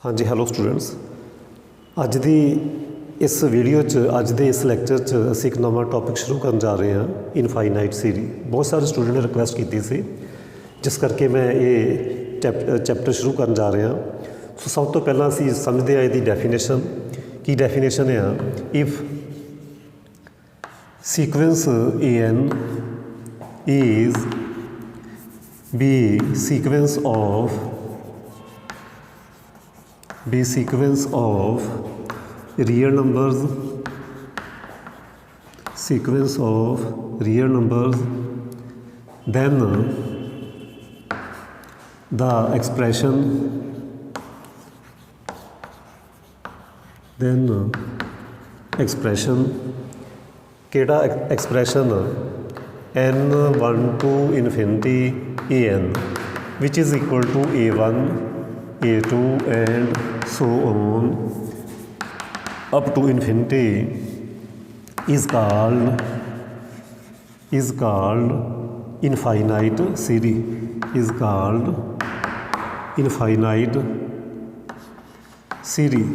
हाँ जी, hello students. अज दी इस video अज दे इस लैक्चर असीं एक नवा टॉपिक शुरू करन जा रहे हैं, इनफाइनाइट सीरी। बहुत सारे स्टूडेंट ने रिक्वेस्ट की सी, जिस करके मैं ये चैप्टर शुरू करन जा रहा। सो सब तो पहला असीं समझते हैं इसकी डेफिनेशन। की डेफिनेशन है, if sequence n is be sequence of real numbers, then the expression केड़ा expression n1 to infinity an which is equal to a1 a2 and so on up to infinity is called infinite series,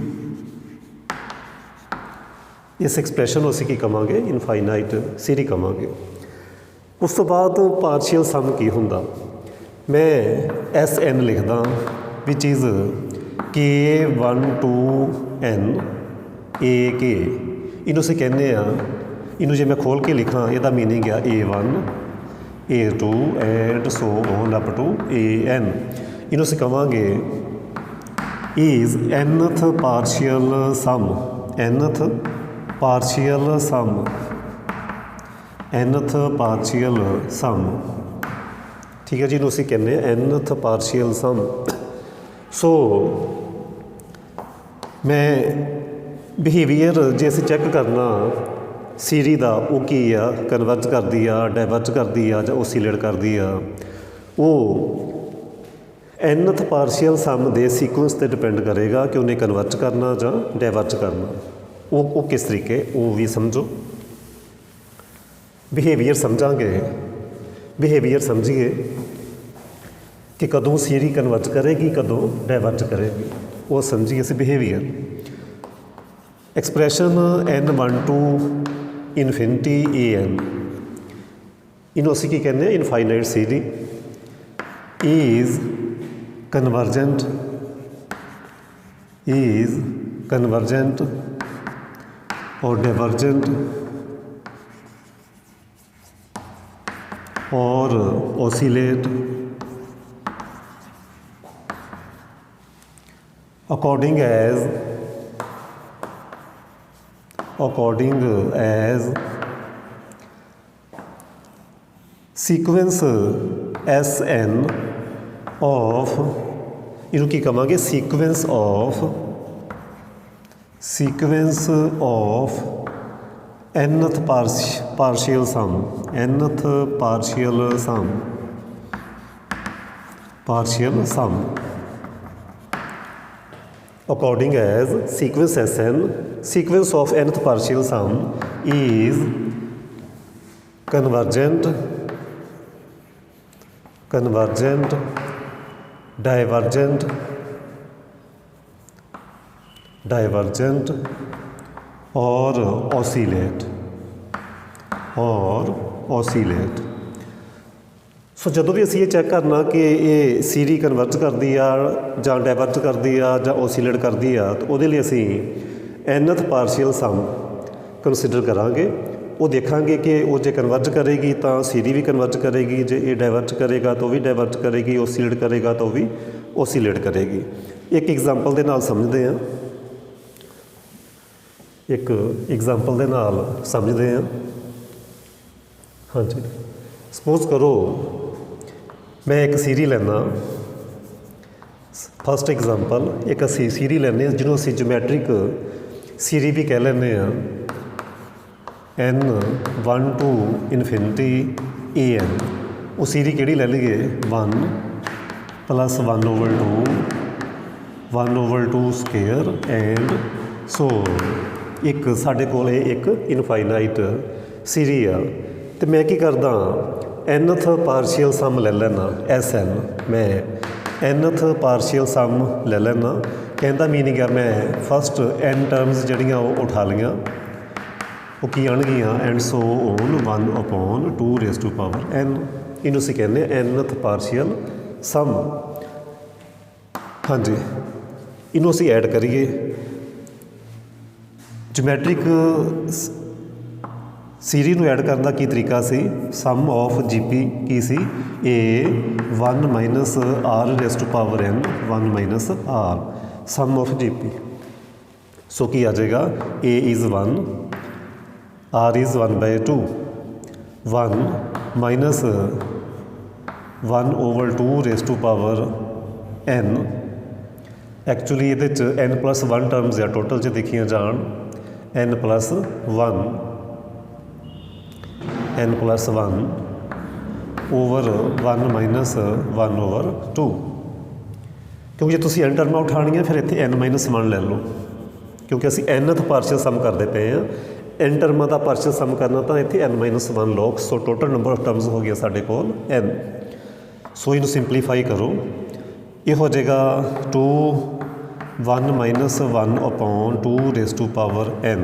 इस expression को असीं की कहांगे, infinite सीरी कहांगे। उस तो बाद partial सम की हुंदा, मैं SN लिखदा which is K1 to N AK। इनू असीं कहने इनू जे मैं खोल के लिखा, इसदा मीनिंग है A1 A2 and so on up to AN। इनू असीं कहांगे इज़ nth पार्शियल सम, ठीक है जी। इनू असीं कहने nth पार्शियल सम। सो मैं बिहेवियर जे असीं चैक करना सीरी का, वो की आ, कन्वर्ज करती आ, डाइवर्ज करती आ, जां ओसीलेट करती आ, वो nth पार्शियल सम के सीकुएंस पर डिपेंड करेगा कि उन्हें कन्वर्ज करना जां डाइवर्ज करना। वो किस तरीके, वो भी समझो। बिहेवियर समझिए कि कदों सीरी कन्वर्ज करेगी, कदों डाइवर्ज करेगी, वो समझिए असीं behaviour. Expression n1 to infinity an, इनू असीं की कहने इनफाइनाइट सीरी इज़ कन्वर्जेंट और डाइवर्जेंट और oscillate according as sequence SN of, इनू की कहांगे sequence of nth partial sum according as sequence SN, sequence of nth partial sum is convergent, divergent और oscillate। सो जदों भी असीं ये चैक करना कि ये सीरी कन्वर्ज करती आ जां डाइवर्ज करती आ जां ओसीलेट करती आ, तो वो असीं nth पार्शियल सम कंसीडर करांगे। वो देखांगे कि वो जे कन्वर्ज करेगी तो सीरी भी कन्वर्ज करेगी, जे ये डाइवर्ज करेगा तो भी डाइवर्ज करेगी, ओसीलेट करेगा तो भी ओसीलेट करेगी। एक एग्जाम्पल दे नाल समझते हैं, हाँ जी। सपोज करो मैं एक सीरी लैना, फस्ट एग्जाम्पल एक असी सीरी लैने जिन्हों असी जोमैट्रिक सीरी भी कह लें n1 to infinity an। वो सीरी केड़ी ले लीए 1 + 1/2 स्केयर एंड सो एक साढ़े कोल एक इनफाइनाइट सीरी आ। तो मैं की करदा nth पार्शियल सम ले लेना SN, मैं nth पार्शियल सम ले लेना कहने का मीनिंग है मैं फस्ट n टर्म्स जड़ियाँ वो उठा लियाँ वो की आउणगियाँ and so on 1/2 raise to power n इनू असीं कहने nth पार्शियल सम। हाँ जी इनू असीं ऐड करिए जोमैट्रिक सीरीज़ नूं ऐड करने का की तरीका सी सम ऑफ GP की सी a 1 minus r raise to power n 1 minus r sum of GP। So की आ जाएगा a is 1 r is 1/2 1 minus 1/2 raise to power n actually ये n+1 टर्म्स आ टोटल च देखिया जान n+1 ओवर 1 माइनस 1/2 क्योंकि जो तुम n टर्मां उठानियाँ फिर इत्थे n-1 लै लो क्योंकि असी nth पार्शियल सम करते पे हैं n टर्मां का पार्शियल सम करना तो इत्थे n-1 low. So total number of terms हो गया साढ़े कोल n। सो इनू सिंपलीफाई करो ये हो जाएगा 2 1 minus 1/2 raise to power n।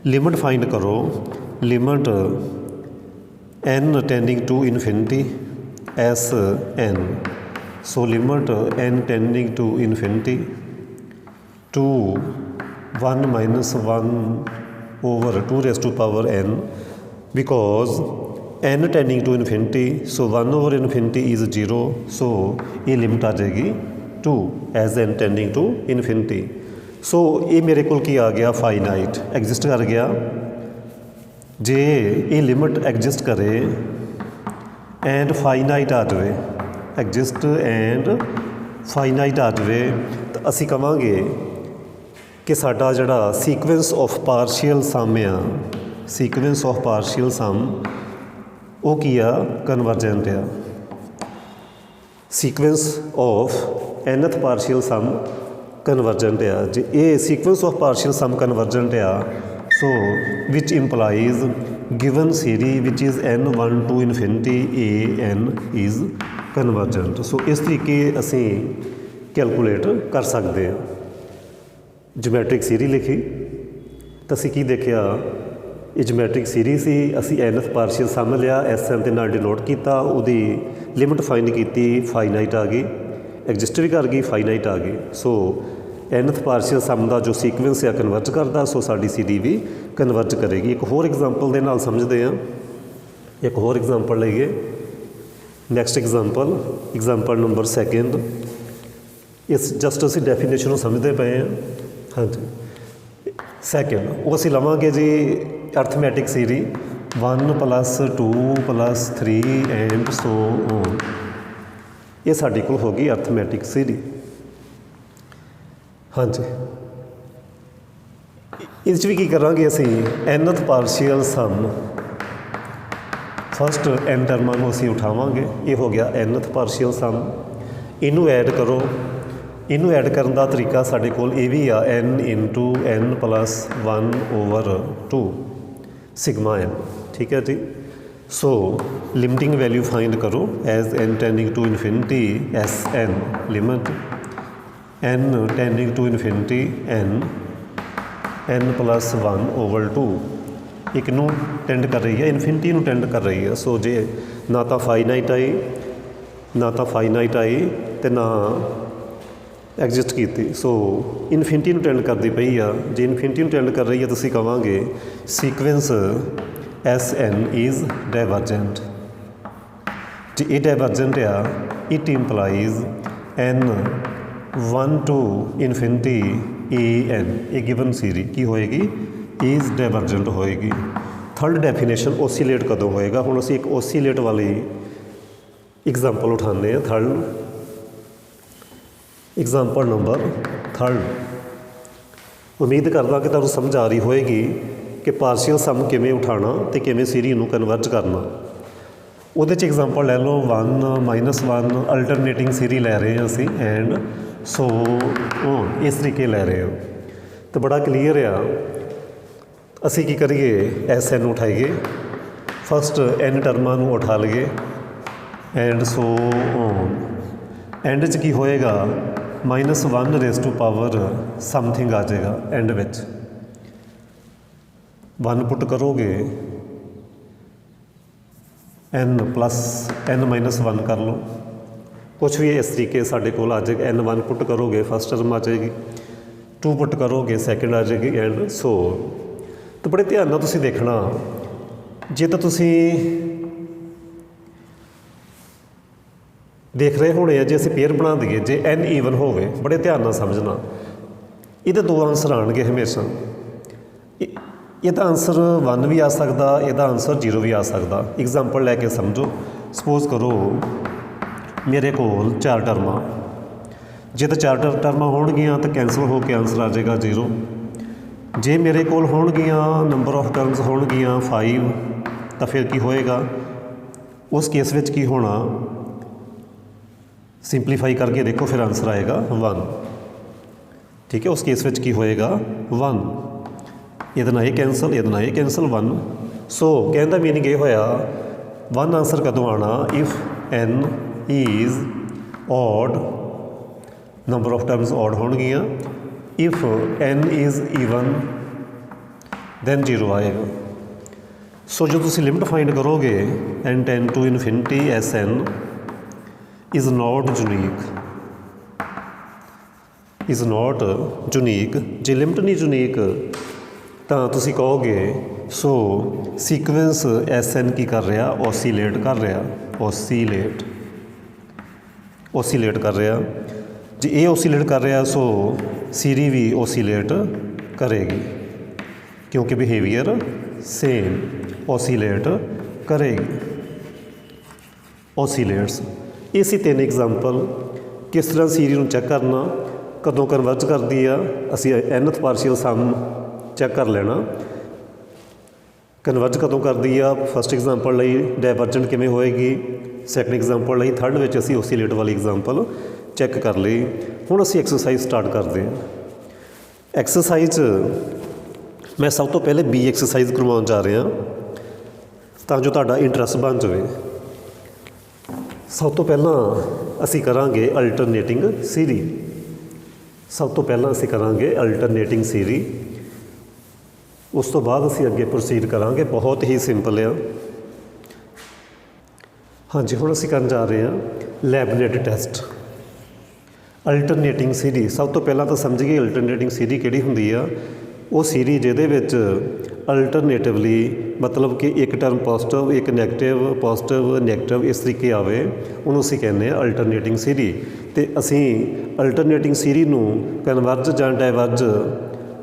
Limit find करो limit n tending to infinity S n। So limit n tending to infinity 2 1 minus 1/2 raise to power n because n tending to infinity so 1/∞ is 0 so ये limit आ जाएगी 2 as n tending to infinity. So ये मेरे को की आ गया finite exist कर गया जे ये लिमिट एग्जिस्ट करे एंड फाइनाइट आ जाए एग्जिस्ट एंड फाइनाइट आ जाए तो असी कहांगे कि साडा जिहड़ा सीक्वेंस ऑफ पार्शियल सम आ सीक्वेंस ऑफ पार्शियल सम वो की आ कन्वर्जेंट आ sequence of nth partial sum convergent आ जे ये sequence of partial sum convergent आ so which implies given series which is n1 to infinity a n is convergent. So इस तरीके असी कैलकुलेट कर सकते हैं। जोमैट्रिक सीरीज लिखी तो असी की देखिया ये जोमैट्रिक सीरीज सी असी nth पार्शियल सम लिया SN के नाल डिनोट किया उहदी लिमिट फाइंड की फाइनाइट आ गई एग्जिस्ट भी कर गई फाइनाइट आ गई। सो nth पार्शियल सम का जो सीक्वेंस है कन्वर्ज करता सो साडी CD भी कन्वर्ज करेगी। एक होर एग्जाम्पल के नाल समझते हैं एक होर एग्जाम्पल लईए नैक्सट एग्जाम्पल नंबर 2 इस जस्ट असी डेफिनेशन समझते पे हैं। हाँ जी सैकेंड वो असी लवांगे जी arithmetic series 1 + 2 + 3 and so on ये साडी कोल होगी अर्थमैटिक सीरी। हाँ जी इस भी की करांगे असी nth पार्शियल सम फस्ट n टर्मां नूं असी उठावांगे ये हो गया nth पार्शियल सम इनू ऐड करो इनू ऐड करने का तरीका साडे कोल ये भी आ n × n+1/2 सिग्मा n ठीक है जी। सो लिमिटिंग वैल्यू फाइंड करो as n tending to infinity SN limit n tending to infinity n+1/2 एक नू टेंड कर रही है इन्फिनिटी नू टेंड कर रही है। सो जे ना तो फाइनाइट आई तो ना एग्जिस्ट की। सो इन्फिनिटी नू टेंड करती पई आ जे इन्फिनिटी नू टेंड कर रही है तो असीं कहांगे सीक्वेंस SN इज़ डाइवर्जेंट। जे ये डाइवर्जेंट आ it implies n1 to infinity AN ये गिवन सीरी की होएगी इज़ डाइवर्जेंट होएगी। थर्ड डेफिनेशन ओसीलेट कदों होएगा हुण असीं एक ओसीलेट वाली एग्जाम्पल उठाने हैं। थर्ड एग्जाम्पल नंबर 3 उम्मीद करदा कि तुहानूं समझ आ रही होएगी कि पार्शियल सम किवें उठाना तो किवें सीरीज नूं कन्वर्ज करना। उहदे च एग्जाम्पल लै लो 1-1 अल्टरनेटिंग सीरीज लै रहे हैं असीं एंड सो ऑन इस तरीके लै रहे हैं तो बड़ा क्लीयर आ। असीं की करिए SN उठाइए फस्ट n टर्मां नूं उठा लईए एंड सो ऑन एंड च की होएगा -1 ਰੇਜ਼ ਟੂ ਪਾਵਰ ਸਮਥਿੰਗ ਆ ਜਾਏਗਾ ਐਂਡ ਵਿੱਚ 1 ਪੁੱਟ ਕਰੋਗੇ n+n-1 ਕਰ ਲਓ कुछ भी इस तरीके साढ़े को आ जाएगा n1 पुट करोगे फस्ट टर्म आ जाएगी 2 पुट करोगे सैकेंड आ जाएगी एंड सो तो बड़े ध्यान नाल तुसीं देखना जे तो तुसीं देख रहे होने जे असीं पेयर बना दईए जे n ईवन होवे बड़े ध्यान नाल समझना इहदे 2 आंसर आउणगे हमेशा इहदा आंसर 1 भी आ सकदा इहदा आंसर 0 भी आ सकदा एग्जाम्पल लैके समझो सपोज करो मेरे कोल 4 टर्मां जे तो 4 टर्मां होणगियां तो कैंसल हो के आंसर आ जाएगा 0 जे मेरे कोल होणगियां नंबर ऑफ टर्म्स होणगियां 5 तो फिर की होएगा उस केस विच की होना सिंपलीफाई करके देखो फिर आंसर आएगा 1 ठीक है उस केस विच की होएगा 1 ਇਹਦੇ ਨਾਲ ਇਹ ਕੈਂਸਲ ਇਹਦੇ ਨਾਲ ਇਹ ਕੈਂਸਲ 1 ਸੋ ਕਹਿਣ ਦਾ ਮੀਨਿੰਗ ਇਹ ਹੋਇਆ 1 ਆਂਸਰ ਕਦੋਂ ਆਉਣਾ if n is odd number of terms odd ਹੋਣਗੀਆਂ if n is even then 0 ਆਏਗਾ ਸੋ ਜੋ ਤੁਸੀਂ ਲਿਮਟ ਫਾਈਂਡ ਕਰੋਗੇ n tend to infinity Sn is not unique ਜੇ ਲਿਮਟ ਨਹੀਂ ਯੂਨੀਕ ਤਾਂ ਤੁਸੀਂ ਕਹੋਗੇ ਸੋ ਸੀਕੁਐਂਸ Sn ਕੀ ਕਰ ਰਿਹਾ ਓਸੀਲੇਟ ਕਰ ਰਿਹਾ ਓਸੀਲੇਟ ਕਰ ਰਿਹਾ ਜੇ ਇਹ ਓਸੀਲੇਟ ਕਰ ਰਿਹਾ ਸੋ ਸੀਰੀ ਵੀ ਓਸੀਲੇਟ ਕਰੇਗੀ ਕਿਉਂਕਿ ਬਿਹੇਵੀਅਰ ਸੇਮ ਓਸੀਲੇਟ ਕਰੇਗੀ ਓਸੀਲੇਟਸ ਇਹ ਸੀ 3 ਐਗਜ਼ਾਮਪਲ ਕਿਸ ਤਰ੍ਹਾਂ ਸੀਰੀ ਨੂੰ ਚੈੱਕ ਕਰਨਾ ਕਦੋਂ ਕਨਵਰਜ ਕਰਦੀ ਆ ਅਸੀਂ nth ਪਾਰਸ਼ੀਅਲ ਸਮ ਚੈੱਕ ਕਰ ਲੈਣਾ ਕਨਵਰਜ ਕਦੋਂ ਕਰਦੀ ਆ ਫਸਟ ਐਗਜ਼ਾਮਪਲ ਲਈ ਡਾਇਵਰਜੈਂਟ ਕਿਵੇਂ ਹੋਏਗੀ ਸੈਕੰਡ ਐਗਜ਼ਾਮਪਲ ਲਈ ਥਰਡ ਵਿੱਚ ਅਸੀਂ ਓਸੀਲੇਟ ਵਾਲੀ ਐਗਜ਼ਾਮਪਲ ਚੈੱਕ ਕਰ ਲਈ ਹੁਣ ਅਸੀਂ ਐਕਸਰਸਾਈਜ਼ ਸਟਾਰਟ ਕਰਦੇ ਹਾਂ ਐਕਸਰਸਾਈਜ਼ ਮੈਂ ਸਭ ਤੋਂ ਪਹਿਲੇ ਬੀ ਐਕਸਰਸਾਈਜ਼ ਕਰਵਾਉਣ ਜਾ ਰਿਹਾ ਤਾਂ ਜੋ ਤੁਹਾਡਾ ਇੰਟਰਸਟ ਬਣ ਜਾਵੇ ਸਭ ਤੋਂ ਪਹਿਲਾਂ ਅਸੀਂ ਕਰਾਂਗੇ ਅਲਟਰਨੇਟਿੰਗ ਸੀਰੀ ਉਸ ਤੋਂ ਬਾਅਦ ਅਸੀਂ ਅੱਗੇ ਪ੍ਰੋਸੀਡ ਕਰਾਂਗੇ ਬਹੁਤ ਹੀ ਸਿੰਪਲ ਆ ਹਾਂਜੀ ਹੁਣ ਅਸੀਂ ਕਰਨ ਜਾ ਰਹੇ ਹਾਂ ਲੈਬਨੇਟ ਟੈਸਟ ਅਲਟਰਨੇਟਿੰਗ ਸੀਰੀ ਸਭ ਤੋਂ ਪਹਿਲਾਂ ਤਾਂ ਸਮਝੀਏ ਅਲਟਰਨੇਟਿੰਗ ਸੀਰੀ ਕਿਹੜੀ ਹੁੰਦੀ ਆ ਉਹ ਸੀਰੀ ਜਿਹਦੇ ਵਿੱਚ ਅਲਟਰਨੇਟਿਵਲੀ ਮਤਲਬ ਕਿ ਇੱਕ ਟਰਮ ਪੋਜ਼ੀਟਿਵ ਇੱਕ ਨੈਗੇਟਿਵ ਇਸ ਤਰੀਕੇ ਆਵੇ ਉਹਨੂੰ ਅਸੀਂ ਕਹਿੰਦੇ ਹਾਂ ਅਲਟਰਨੇਟਿੰਗ ਸੀਰੀ ਅਤੇ ਅਸੀਂ ਅਲਟਰਨੇਟਿੰਗ ਸੀਰੀ ਨੂੰ ਕਨਵਰਜ ਜਾਂ ਡਾਇਵਰਜ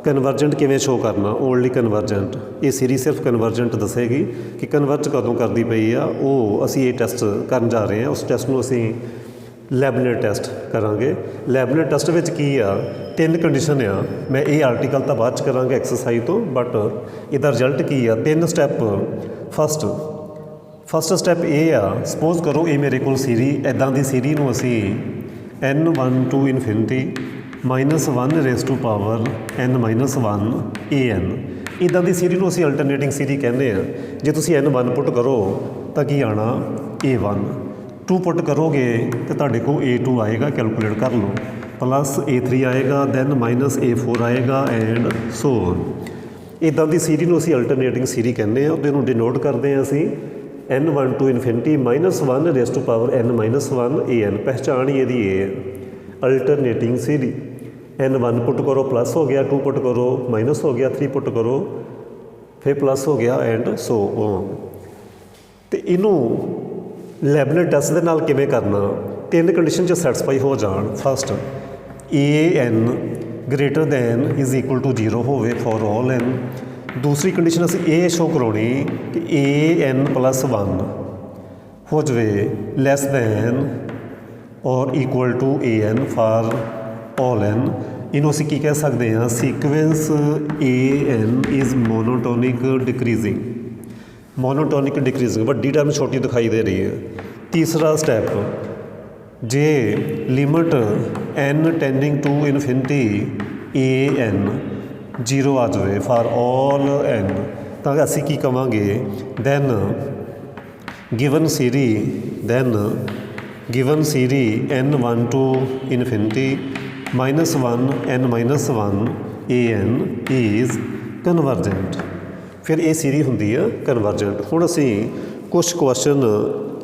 ਕਨਵਰਜੈਂਟ ਕਿਵੇਂ ਸ਼ੋਅ ਕਰਨਾ ਓਨਲੀ ਕਨਵਰਜੈਂਟ ਇਹ ਸੀਰੀਜ਼ ਸਿਰਫ ਕਨਵਰਜੈਂਟ ਦੱਸੇਗੀ ਕਿ ਕਨਵਰਜ ਕਦੋਂ ਕਰਦੀ ਪਈ ਆ ਉਹ ਅਸੀਂ ਇਹ ਟੈਸਟ ਕਰਨ ਜਾ ਰਹੇ ਹਾਂ ਉਸ ਟੈਸਟ ਨੂੰ ਅਸੀਂ ਲੈਬਨੇਟ ਟੈਸਟ ਕਰਾਂਗੇ ਲੈਬਨੇਟ ਟੈਸਟ ਵਿੱਚ ਕੀ ਆ 3 ਕੰਡੀਸ਼ਨ ਆ ਮੈਂ ਇਹ ਆਰਟੀਕਲ ਤਾਂ ਬਾਅਦ 'ਚ ਕਰਾਂਗੇ ਐਕਸਰਸਾਈਜ਼ ਤੋਂ ਬਟ ਇਹਦਾ ਰਿਜ਼ਲਟ ਕੀ ਆ 3 ਸਟੈਪ ਫਸਟ ਸਟੈਪ ਇਹ ਆ ਸਪੋਜ਼ ਕਰੋ ਇਹ ਮੇਰੇ ਕੋਲ ਸੀਰੀ ਇੱਦਾਂ ਦੀ ਸੀਰੀ ਨੂੰ ਅਸੀਂ n1 to infinity -1 raise to power n-1 an ਇੱਦਾਂ ਦੀ ਸੀਰੀ ਨੂੰ ਅਸੀਂ ਅਲਟਰਨੇਟਿੰਗ ਸੀਰੀ ਕਹਿੰਦੇ ਹਾਂ ਜੇ ਤੁਸੀਂ n1 ਪੁੱਟ ਕਰੋ ਤਾਂ ਕੀ ਆਉਣਾ a1 2 ਪੁੱਟ ਕਰੋਗੇ ਤਾਂ ਤੁਹਾਡੇ ਕੋਲ a2 ਆਏਗਾ ਕੈਲਕੂਲੇਟ ਕਰ ਲਓ ਪਲੱਸ a3 ਆਏਗਾ ਦੈਨ -a4 ਆਏਗਾ ਐਂਡ ਸੋ ਔਨ ਇੱਦਾਂ ਦੀ ਸੀਰੀ ਨੂੰ ਅਸੀਂ ਅਲਟਰਨੇਟਿੰਗ ਸੀਰੀ ਕਹਿੰਦੇ ਹਾਂ ਉਹਦੇ ਨੂੰ ਡਿਨੋਟ ਕਰਦੇ ਹਾਂ ਅਸੀਂ n1 to infinity -1 raise to power n-1 an ਪਹਿਚਾਣ ਹੀ ਇਹਦੀ ਇਹ ਹੈ ਅਲਟਰਨੇਟਿੰਗ ਸੀਰੀ n1 ਪੁੱਟ ਕਰੋ ਪਲੱਸ ਹੋ ਗਿਆ 2 ਪੁੱਟ ਕਰੋ ਮਾਈਨਸ ਹੋ ਗਿਆ 3 ਪੁੱਟ ਕਰੋ ਫਿਰ ਪਲੱਸ ਹੋ ਗਿਆ ਐਂਡ ਸੋ ਔਨ ਅਤੇ ਇਹਨੂੰ ਲੈਬਨੇਟ ਟੈਸਟ ਦੇ ਨਾਲ ਕਿਵੇਂ ਕਰਨਾ 3 ਕੰਡੀਸ਼ਨ 'ਚ ਸੈਟਿਸਫਾਈ ਹੋ ਜਾਣ first an greater than is equal to 0 ਹੋਵੇ ਫॉर ਆਲ n ਦੂਸਰੀ ਕੰਡੀਸ਼ਨ ਅਸੀਂ ਇਹ ਸ਼ੋਅ ਕਰਾਉਣੀ ਕਿ an+1 ਹੋ ਜਾਵੇ less than or equal to an for all n ਇਹਨੂੰ ਅਸੀਂ ਕੀ ਕਹਿ ਸਕਦੇ ਹਾਂ sequence an is monotonic decreasing ਵੱਡੀ ਟਰਮ ਛੋਟੀ ਦਿਖਾਈ ਦੇ ਰਹੀ ਹੈ ਤੀਸਰਾ ਸਟੈਪ ਜੇ limit n tending to infinity an 0 ਆ ਜਾਵੇ ਫਾਰ ਆਲ n ਤਾਂ ਅਸੀਂ ਕੀ ਕਵਾਂਗੇ then given series n1 to infinity -1 n-1 an is convergent. ਫਿਰ ਇਹ ਸੀਰੀ ਹੁੰਦੀ ਆ ਕਨਵਰਜੈਂਟ। ਹੁਣ ਅਸੀਂ ਕੁਛ ਕੁਐਸਚਨ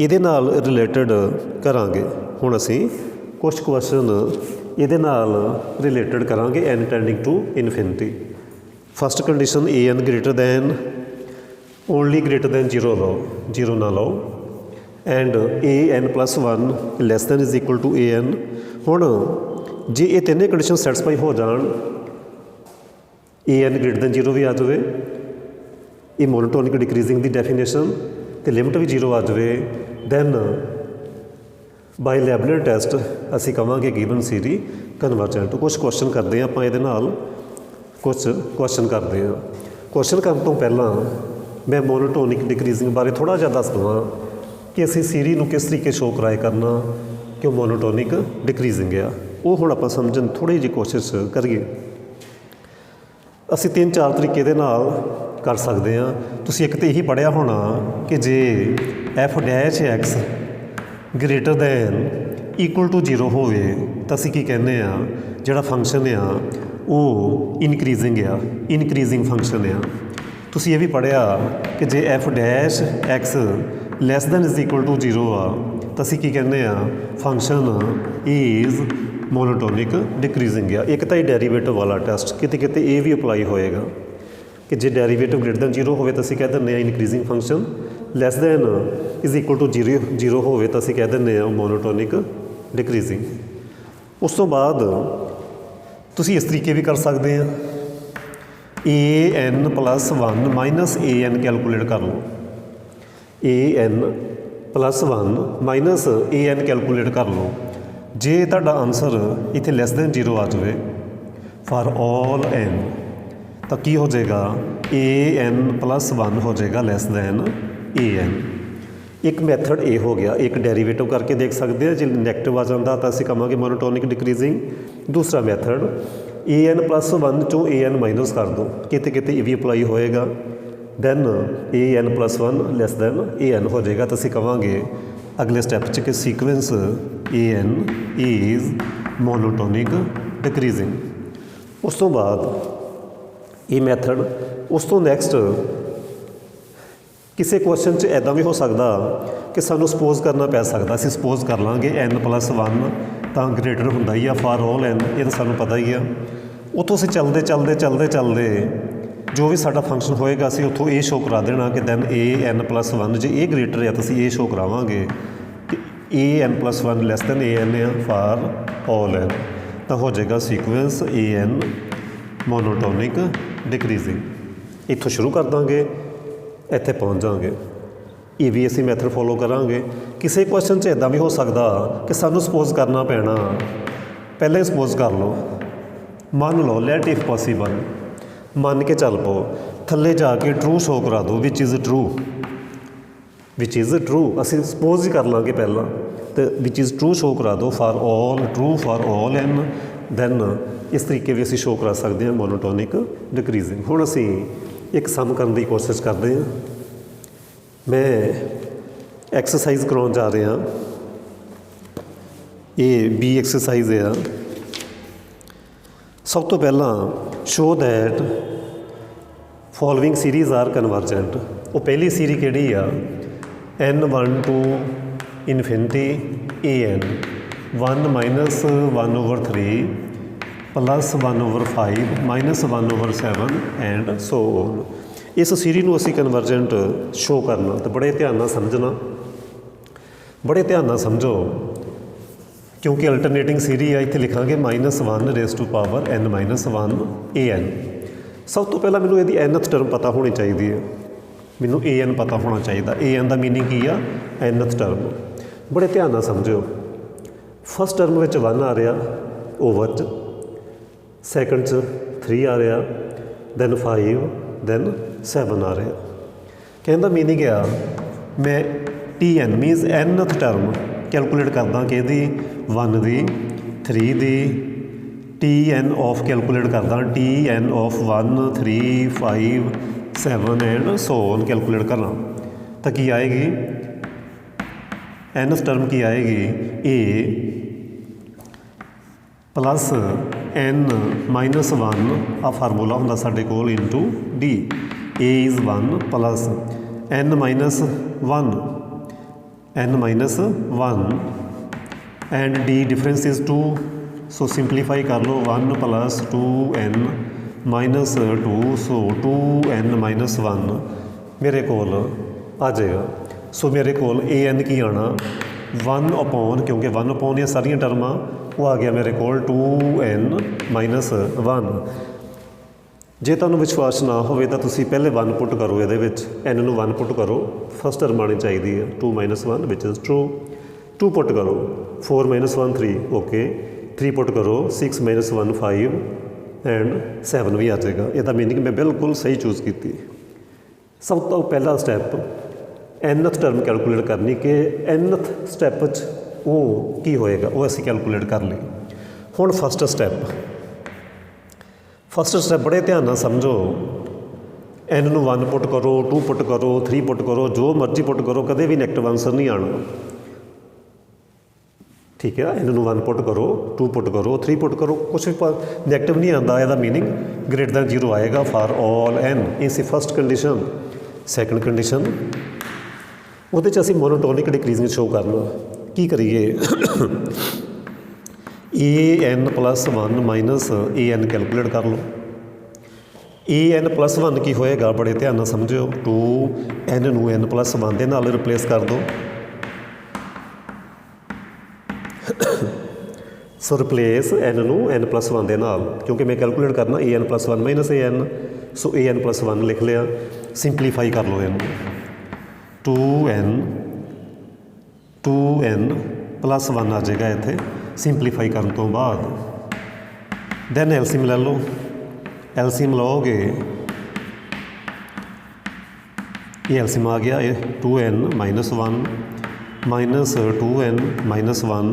ਇਹਦੇ ਨਾਲ ਰਿਲੇਟਡ ਕਰਾਂਗੇ। ਹੁਣ ਅਸੀਂ ਕੁਛ ਕੁਐਸਚਨ ਇਹਦੇ ਨਾਲ ਰਿਲੇਟਡ ਕਰਾਂਗੇ n tending to infinity. First condition an greater than only greater than 0 ਲਓ, 0 ਨਾ ਲਓ। And an+1 less than is equal to an। ਹੁਣ ਜੇ ਇਹ ਤਿੰਨੇ ਕੰਡੀਸ਼ਨ ਸੈਟਿਸਫਾਈ ਹੋ ਜਾਣ, an ਗ੍ਰੇਟਰ ਦੈਨ 0 ਵੀ ਆ ਜਾਵੇ, ਇਹ ਮੋਨੋਟੋਨਿਕ ਡਿਕਰੀਜ਼ਿੰਗ ਦੀ ਡੈਫੀਨੇਸ਼ਨ, ਅਤੇ ਲਿਮਟ ਵੀ 0 ਆ ਜਾਵੇ, ਦੈਨ ਬਾਈ ਲੈਬਲਰ ਟੈਸਟ ਅਸੀਂ ਕਹਾਂਗੇ ਗਿਵਨ ਸੀਰੀ ਕਨਵਰਜੈਂਟ। ਕੁਛ ਕੁਐਸਚਨ ਕਰਦੇ ਹਾਂ ਆਪਾਂ ਇਹਦੇ ਨਾਲ, ਕੁਛ ਕੁਐਸਚਨ ਕਰਦੇ ਹਾਂ। ਕੁਐਸਚਨ ਕਰਨ ਤੋਂ ਪਹਿਲਾਂ ਮੈਂ ਮੋਨੋਟੋਨਿਕ ਡਿਕਰੀਜ਼ਿੰਗ ਬਾਰੇ ਥੋੜ੍ਹਾ ਜਿਹਾ ਦੱਸ ਦੇਵਾਂ ਕਿ ਅਸੀਂ ਸੀਰੀ ਨੂੰ ਕਿਸ ਤਰੀਕੇ ਸ਼ੋਅ ਕਰਾਏ ਕਰਨਾ ਕਿ ਉਹ ਮੋਨੋਟੋਨਿਕ ਡਿਕਰੀਜ਼ਿੰਗ ਆ। ਉਹ ਹੁਣ ਆਪਾਂ ਸਮਝਣ ਥੋੜ੍ਹੀ ਜਿਹੀ ਕੋਸ਼ਿਸ਼ ਕਰੀਏ। ਅਸੀਂ 3-4 ਤਰੀਕੇ ਦੇ ਨਾਲ ਕਰ ਸਕਦੇ ਹਾਂ। ਤੁਸੀਂ ਇੱਕ ਤਾਂ ਇਹੀ ਪੜ੍ਹਿਆ ਹੋਣਾ ਕਿ ਜੇ f'(x) greater then equal to 0 ਹੋਵੇ ਤਾਂ ਅਸੀਂ ਕੀ ਕਹਿੰਦੇ ਆ, ਜਿਹੜਾ ਫੰਕਸ਼ਨ ਆ ਉਹ ਇਨਕਰੀਜ਼ਿੰਗ ਆ, ਇਨਕਰੀਜ਼ਿੰਗ ਫੰਕਸ਼ਨ ਆ। ਤੁਸੀਂ ਇਹ ਵੀ ਪੜ੍ਹਿਆ ਕਿ ਜੇ f'(x) less than is equal to 0 ਆ ਤਾਂ ਅਸੀਂ ਕੀ ਕਹਿੰਦੇ ਆ, ਫੰਕਸ਼ਨ ਇਜ਼ ਮੋਨੋਟੋਨਿਕ ਡਿਕਰੀਜ਼ਿੰਗ ਆ। ਇੱਕ ਤਾਂ ਇਹ ਡੈਰੀਵੇਟਿਵ ਵਾਲਾ ਟੈਸਟ, ਕਿਤੇ ਕਿਤੇ ਇਹ ਵੀ ਅਪਲਾਈ ਹੋਏਗਾ ਕਿ ਜੇ ਡੈਰੀਵੇਟਿਵ ਗ੍ਰੇਟਰ ਦੈਨ 0 ਹੋਵੇ ਤਾਂ ਅਸੀਂ ਕਹਿ ਦਿੰਦੇ ਹਾਂ increasing function, less than is equal to 0 ਹੋਵੇ ਤਾਂ ਅਸੀਂ ਕਹਿ ਦਿੰਦੇ ਹਾਂ ਮੋਨੋਟੋਨਿਕ ਡਿਕਰੀਜ਼ਿੰਗ। ਉਸ ਤੋਂ ਬਾਅਦ ਤੁਸੀਂ ਇਸ ਤਰੀਕੇ ਵੀ ਕਰ ਸਕਦੇ ਆ, an+1 -an ਕੈਲਕੂਲੇਟ ਕਰ ਲਓ, an+1 -an ਕੈਲਕੂਲੇਟ ਕਰ ਲਓ। ਜੇ ਤੁਹਾਡਾ ਆਨਸਰ ਇੱਥੇ ਲੈਸ ਦੈਨ 0 ਆ ਜਾਵੇ ਫਾਰ ਆਲ n ਤਾਂ ਕੀ ਹੋ ਜਾਏਗਾ, an+1 ਹੋ ਜਾਏਗਾ ਲੈਸ ਦੈਨ an। ਇੱਕ ਮੈਥਡ ਇਹ ਹੋ ਗਿਆ, ਇੱਕ ਡੈਰੀਵੇਟਿਵ ਕਰਕੇ ਦੇਖ ਸਕਦੇ ਹਾਂ, ਜੇ ਨੈਗੇਟਿਵ ਆ ਜਾਂਦਾ ਤਾਂ ਅਸੀਂ ਕਹਾਂਗੇ ਮੋਨੋਟੋਨਿਕ ਡਿਕਰੀਜ਼ਿੰਗ। ਦੂਸਰਾ ਮੈਥਡ an+1 ਚੋਂ an ਮਾਈਨਸ ਕਰ ਦਿਓ, ਕਿਤੇ ਕਿਤੇ ਇਹ ਵੀ ਅਪਲਾਈ ਹੋਏਗਾ, then an+1 less than an ਹੋ ਜਾਏਗਾ ਤਾਂ ਅਸੀਂ ਕਹਾਂਗੇ ਅਗਲੇ ਸਟੈਪ 'ਚ ਕਿ ਸੀਕੁਐਂਸ an ਇਜ਼ ਮੋਨੋਟੋਨਿਕ ਡਿਕਰੀਜ਼ਿੰਗ। ਉਸ ਤੋਂ ਬਾਅਦ ਇਹ ਮੈਥਡ, ਉਸ ਤੋਂ ਨੈਕਸਟ ਕਿਸੇ ਕੁਐਸਚਨ 'ਚ ਇੱਦਾਂ ਵੀ ਹੋ ਸਕਦਾ ਕਿ ਸਾਨੂੰ ਸਪੋਜ਼ ਕਰਨਾ ਪੈ ਸਕਦਾ। ਅਸੀਂ ਸਪੋਜ਼ ਕਰ ਲਾਂਗੇ n+1 ਤਾਂ ਗ੍ਰੇਟਰ ਹੁੰਦਾ ਹੀ ਆ ਫਾਰ ਆਲ n, ਇਹ ਤਾਂ ਸਾਨੂੰ ਪਤਾ ਹੀ ਆ। ਉੱਥੋਂ ਅਸੀਂ ਚੱਲਦੇ ਜੋ ਵੀ ਸਾਡਾ ਫੰਕਸ਼ਨ ਹੋਏਗਾ ਅਸੀਂ ਉੱਥੋਂ ਇਹ ਸ਼ੋਅ ਕਰਾ ਦੇਣਾ ਕਿ ਦੈਨ an+1 ਜੇ ਇਹ ਗ੍ਰੇਟਰ ਆ ਤਾਂ ਅਸੀਂ ਇਹ ਸ਼ੋਅ ਕਰਾਵਾਂਗੇ ਕਿ an+1 ਲੈਸ ਦੈਨ an ਆ ਫਾਰ ਆਲ n, ਤਾਂ ਹੋ ਜਾਏਗਾ ਸੀਕੁਐਂਸ an ਮੋਨੋਟੋਨਿਕ ਡਿਕਰੀਜ਼ਿੰਗ। ਇੱਥੋਂ ਸ਼ੁਰੂ ਕਰ ਦਾਂਗੇ, ਇੱਥੇ ਪਹੁੰਚ ਜਾਵਾਂਗੇ। ਇਹ ਵੀ ਅਸੀਂ ਮੈਥਡ ਫੋਲੋ ਕਰਾਂਗੇ। ਕਿਸੇ ਕੁਐਸਚਨ 'ਚ ਇੱਦਾਂ ਵੀ ਹੋ ਸਕਦਾ ਕਿ ਸਾਨੂੰ ਸਪੋਜ਼ ਕਰਨਾ ਪੈਣਾ, ਪਹਿਲਾਂ ਹੀ ਸਪੋਜ਼ ਕਰ ਲਓ, ਮੰਨ ਲਓ ਲੈਟ ਇਫ ਪੋਸੀਬਲ, ਮੰਨ ਕੇ ਚੱਲ ਪਓ, ਥੱਲੇ ਜਾ ਕੇ ਟਰੂ ਸ਼ੋਅ ਕਰਾ ਦਿਓ ਵਿਚ ਇਜ਼ ਟਰੂ, ਅਸੀਂ ਸਪੋਜ਼ ਹੀ ਕਰ ਲਾਂਗੇ ਪਹਿਲਾਂ, ਅਤੇ ਵਿਚ ਇਜ਼ ਟਰੂ ਸ਼ੋਅ ਕਰਾ ਦਿਓ for all, true for all n, then ਇਸ ਤਰੀਕੇ ਵੀ ਅਸੀਂ ਸ਼ੋਅ ਕਰਾ ਸਕਦੇ ਹਾਂ ਮੋਨੋਟੋਨਿਕ ਡਿਕਰੀਜ਼ਿੰਗ। ਹੁਣ ਅਸੀਂ ਇੱਕ ਸਮ ਕਰਨ ਦੀ ਕੋਸ਼ਿਸ਼ ਕਰਦੇ ਹਾਂ। ਮੈਂ ਐਕਸਰਸਾਈਜ਼ ਕਰਾਉਣ ਜਾ ਰਿਹਾ, ਇਹ B ਐਕਸਰਸਾਈਜ਼ ਆ। ਸਭ ਤੋਂ ਪਹਿਲਾਂ show that following series are convergent. ਉਹ ਪਹਿਲੀ ਸੀਰੀ ਕਿਹੜੀ ਆ, n1 to infinity an 1 - 1/3 +1/5 -1/7 and so on. ਇਸ ਸੀਰੀ ਨੂੰ ਅਸੀਂ ਕਨਵਰਜੈਂਟ ਸ਼ੋਅ ਕਰਨਾ, ਤਾਂ ਬੜੇ ਧਿਆਨ ਨਾਲ ਸਮਝਣਾ, ਬੜੇ ਧਿਆਨ ਨਾਲ ਸਮਝੋ, ਕਿਉਂਕਿ ਅਲਟਰਨੇਟਿੰਗ ਸੀਰੀ ਆ। ਇੱਥੇ ਲਿਖਾਂਗੇ -1 n-1 an। ਸਭ ਤੋਂ ਪਹਿਲਾਂ ਮੈਨੂੰ ਇਹਦੀ nth ਟਰਮ ਪਤਾ ਹੋਣੀ ਚਾਹੀਦੀ ਹੈ, ਮੈਨੂੰ an ਪਤਾ ਹੋਣਾ ਚਾਹੀਦਾ। an ਦਾ ਮੀਨਿੰਗ ਕੀ ਆ, nth ਟਰਮ। ਬੜੇ ਧਿਆਨ ਨਾਲ ਸਮਝਿਓ, ਫਸਟ ਟਰਮ ਵਿੱਚ 1 ਆ ਰਿਹਾ ਓਵਰ 'ਚ, ਸੈਕਿੰਡ 'ਚ 3 ਆ ਰਿਹਾ, ਦੈਨ 5, ਦੈਨ 7 ਆ ਰਿਹਾ। ਕਹਿੰਦਾ ਮੀਨਿੰਗ ਆ ਮੈਂ tn means nth term calculate ਕਰਦਾ ਕਿ ਇਹਦੀ 1 ਦੀ 3 ਦੀ tn ਆਫ ਕੈਲਕੂਲੇਟ ਕਰਦਾ tn of 1 3 5 7 and so on calculate ਕਰਨਾ, ਤਾਂ ਕੀ ਆਏਗੀ nth ਟਰਮ ਕੀ ਆਏਗੀ, प्लस n माइनस 1 आ फार्मूला होंदा साडे कोल into D a is 1 plus n minus 1 and D difference is 2 so simplify कर लो 1 प्लस 2n माइनस 2 सो 2n माइनस 1 मेरे कोल आ जाएगा। सो मेरे कोल ए एन की आना 1 अपॉन क्योंकि 1 अपॉन ये सारिया टर्मां वो आ गया मेरे कोल 2n माइनस 1। जे तुहानूं विश्वास ना होवे तां तुसीं पहले 1 पुट करो ये n नूं 1 पुट करो फस्ट टर्म आनी चाहिए है 2 minus 1 which is true. 2 put करो 4 माइनस 1 3 ओके 3 पुट करो 6 माइनस 1 5 एंड 7 भी आ जाएगा। इसका मीनिंग मैं बिल्कुल सही चूज़ की। सब तो पहला स्टैप nth टर्म कैलकुलेट करनी कि nth स्टैप वो की होएगा वो असीं कैलकुलेट कर ली। हुण फस्ट स्टैप बड़े ध्यान नाल समझो n नूं 1 पुट करो 2 पुट करो 3 पुट करो जो मर्जी पुट करो कदे भी नैगेटिव आंसर नहीं आना। ठीक है n नूं 1 पुट करो 2 पुट करो 3 पुट करो कुछ भी नैगेटिव नहीं आता। इसका मीनिंग ग्रेटर दैन 0 आएगा फॉर ऑल n। ये सी फस्ट कंडीशन। सैकेंड कंडीशन वो असीं मोनोटोनिक डिक्रीजिंग शो करना की करिए an plus 1 minus an calculate कर लो। an प्लस 1 की होएगा बड़े ध्यान नाल समझो 2n नूं n प्लस 1 दे नाल रिप्लेस कर दो। सो रिप्लेस n नूं n प्लस 1 दे नाल क्योंकि मैं कैलकुलेट करना an plus 1 minus an। So an plus 1 लिख लिया। सिंपलीफाई कर लो इनू 2n प्लस 1 आ जाएगा इत्थे सिंपलीफाई करने तो बाद। दैन एलसीएम ले लो। एलसीएम लोगे ये एलसीएम आ गया 2n minus 1 minus 2n minus 1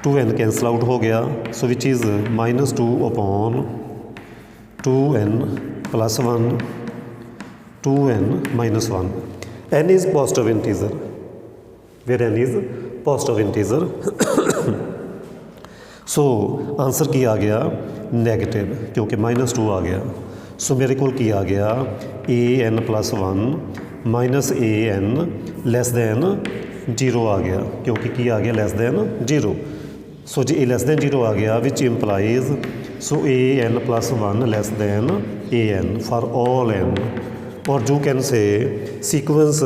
2n cancel out हो गया। So which is minus 2 upon 2n plus 1 2n minus 1। n is positive integer where n is positive integer so answer की आ गया negative क्योंकि minus 2 आ गया। सो मेरे को की आ गया an plus 1 minus an less than 0 आ गया क्योंकि की आ गया लैस दैन 0। सो जी ए लैस दैन 0 आ गया which implies so an plus 1 less than an for all n और you can say sequence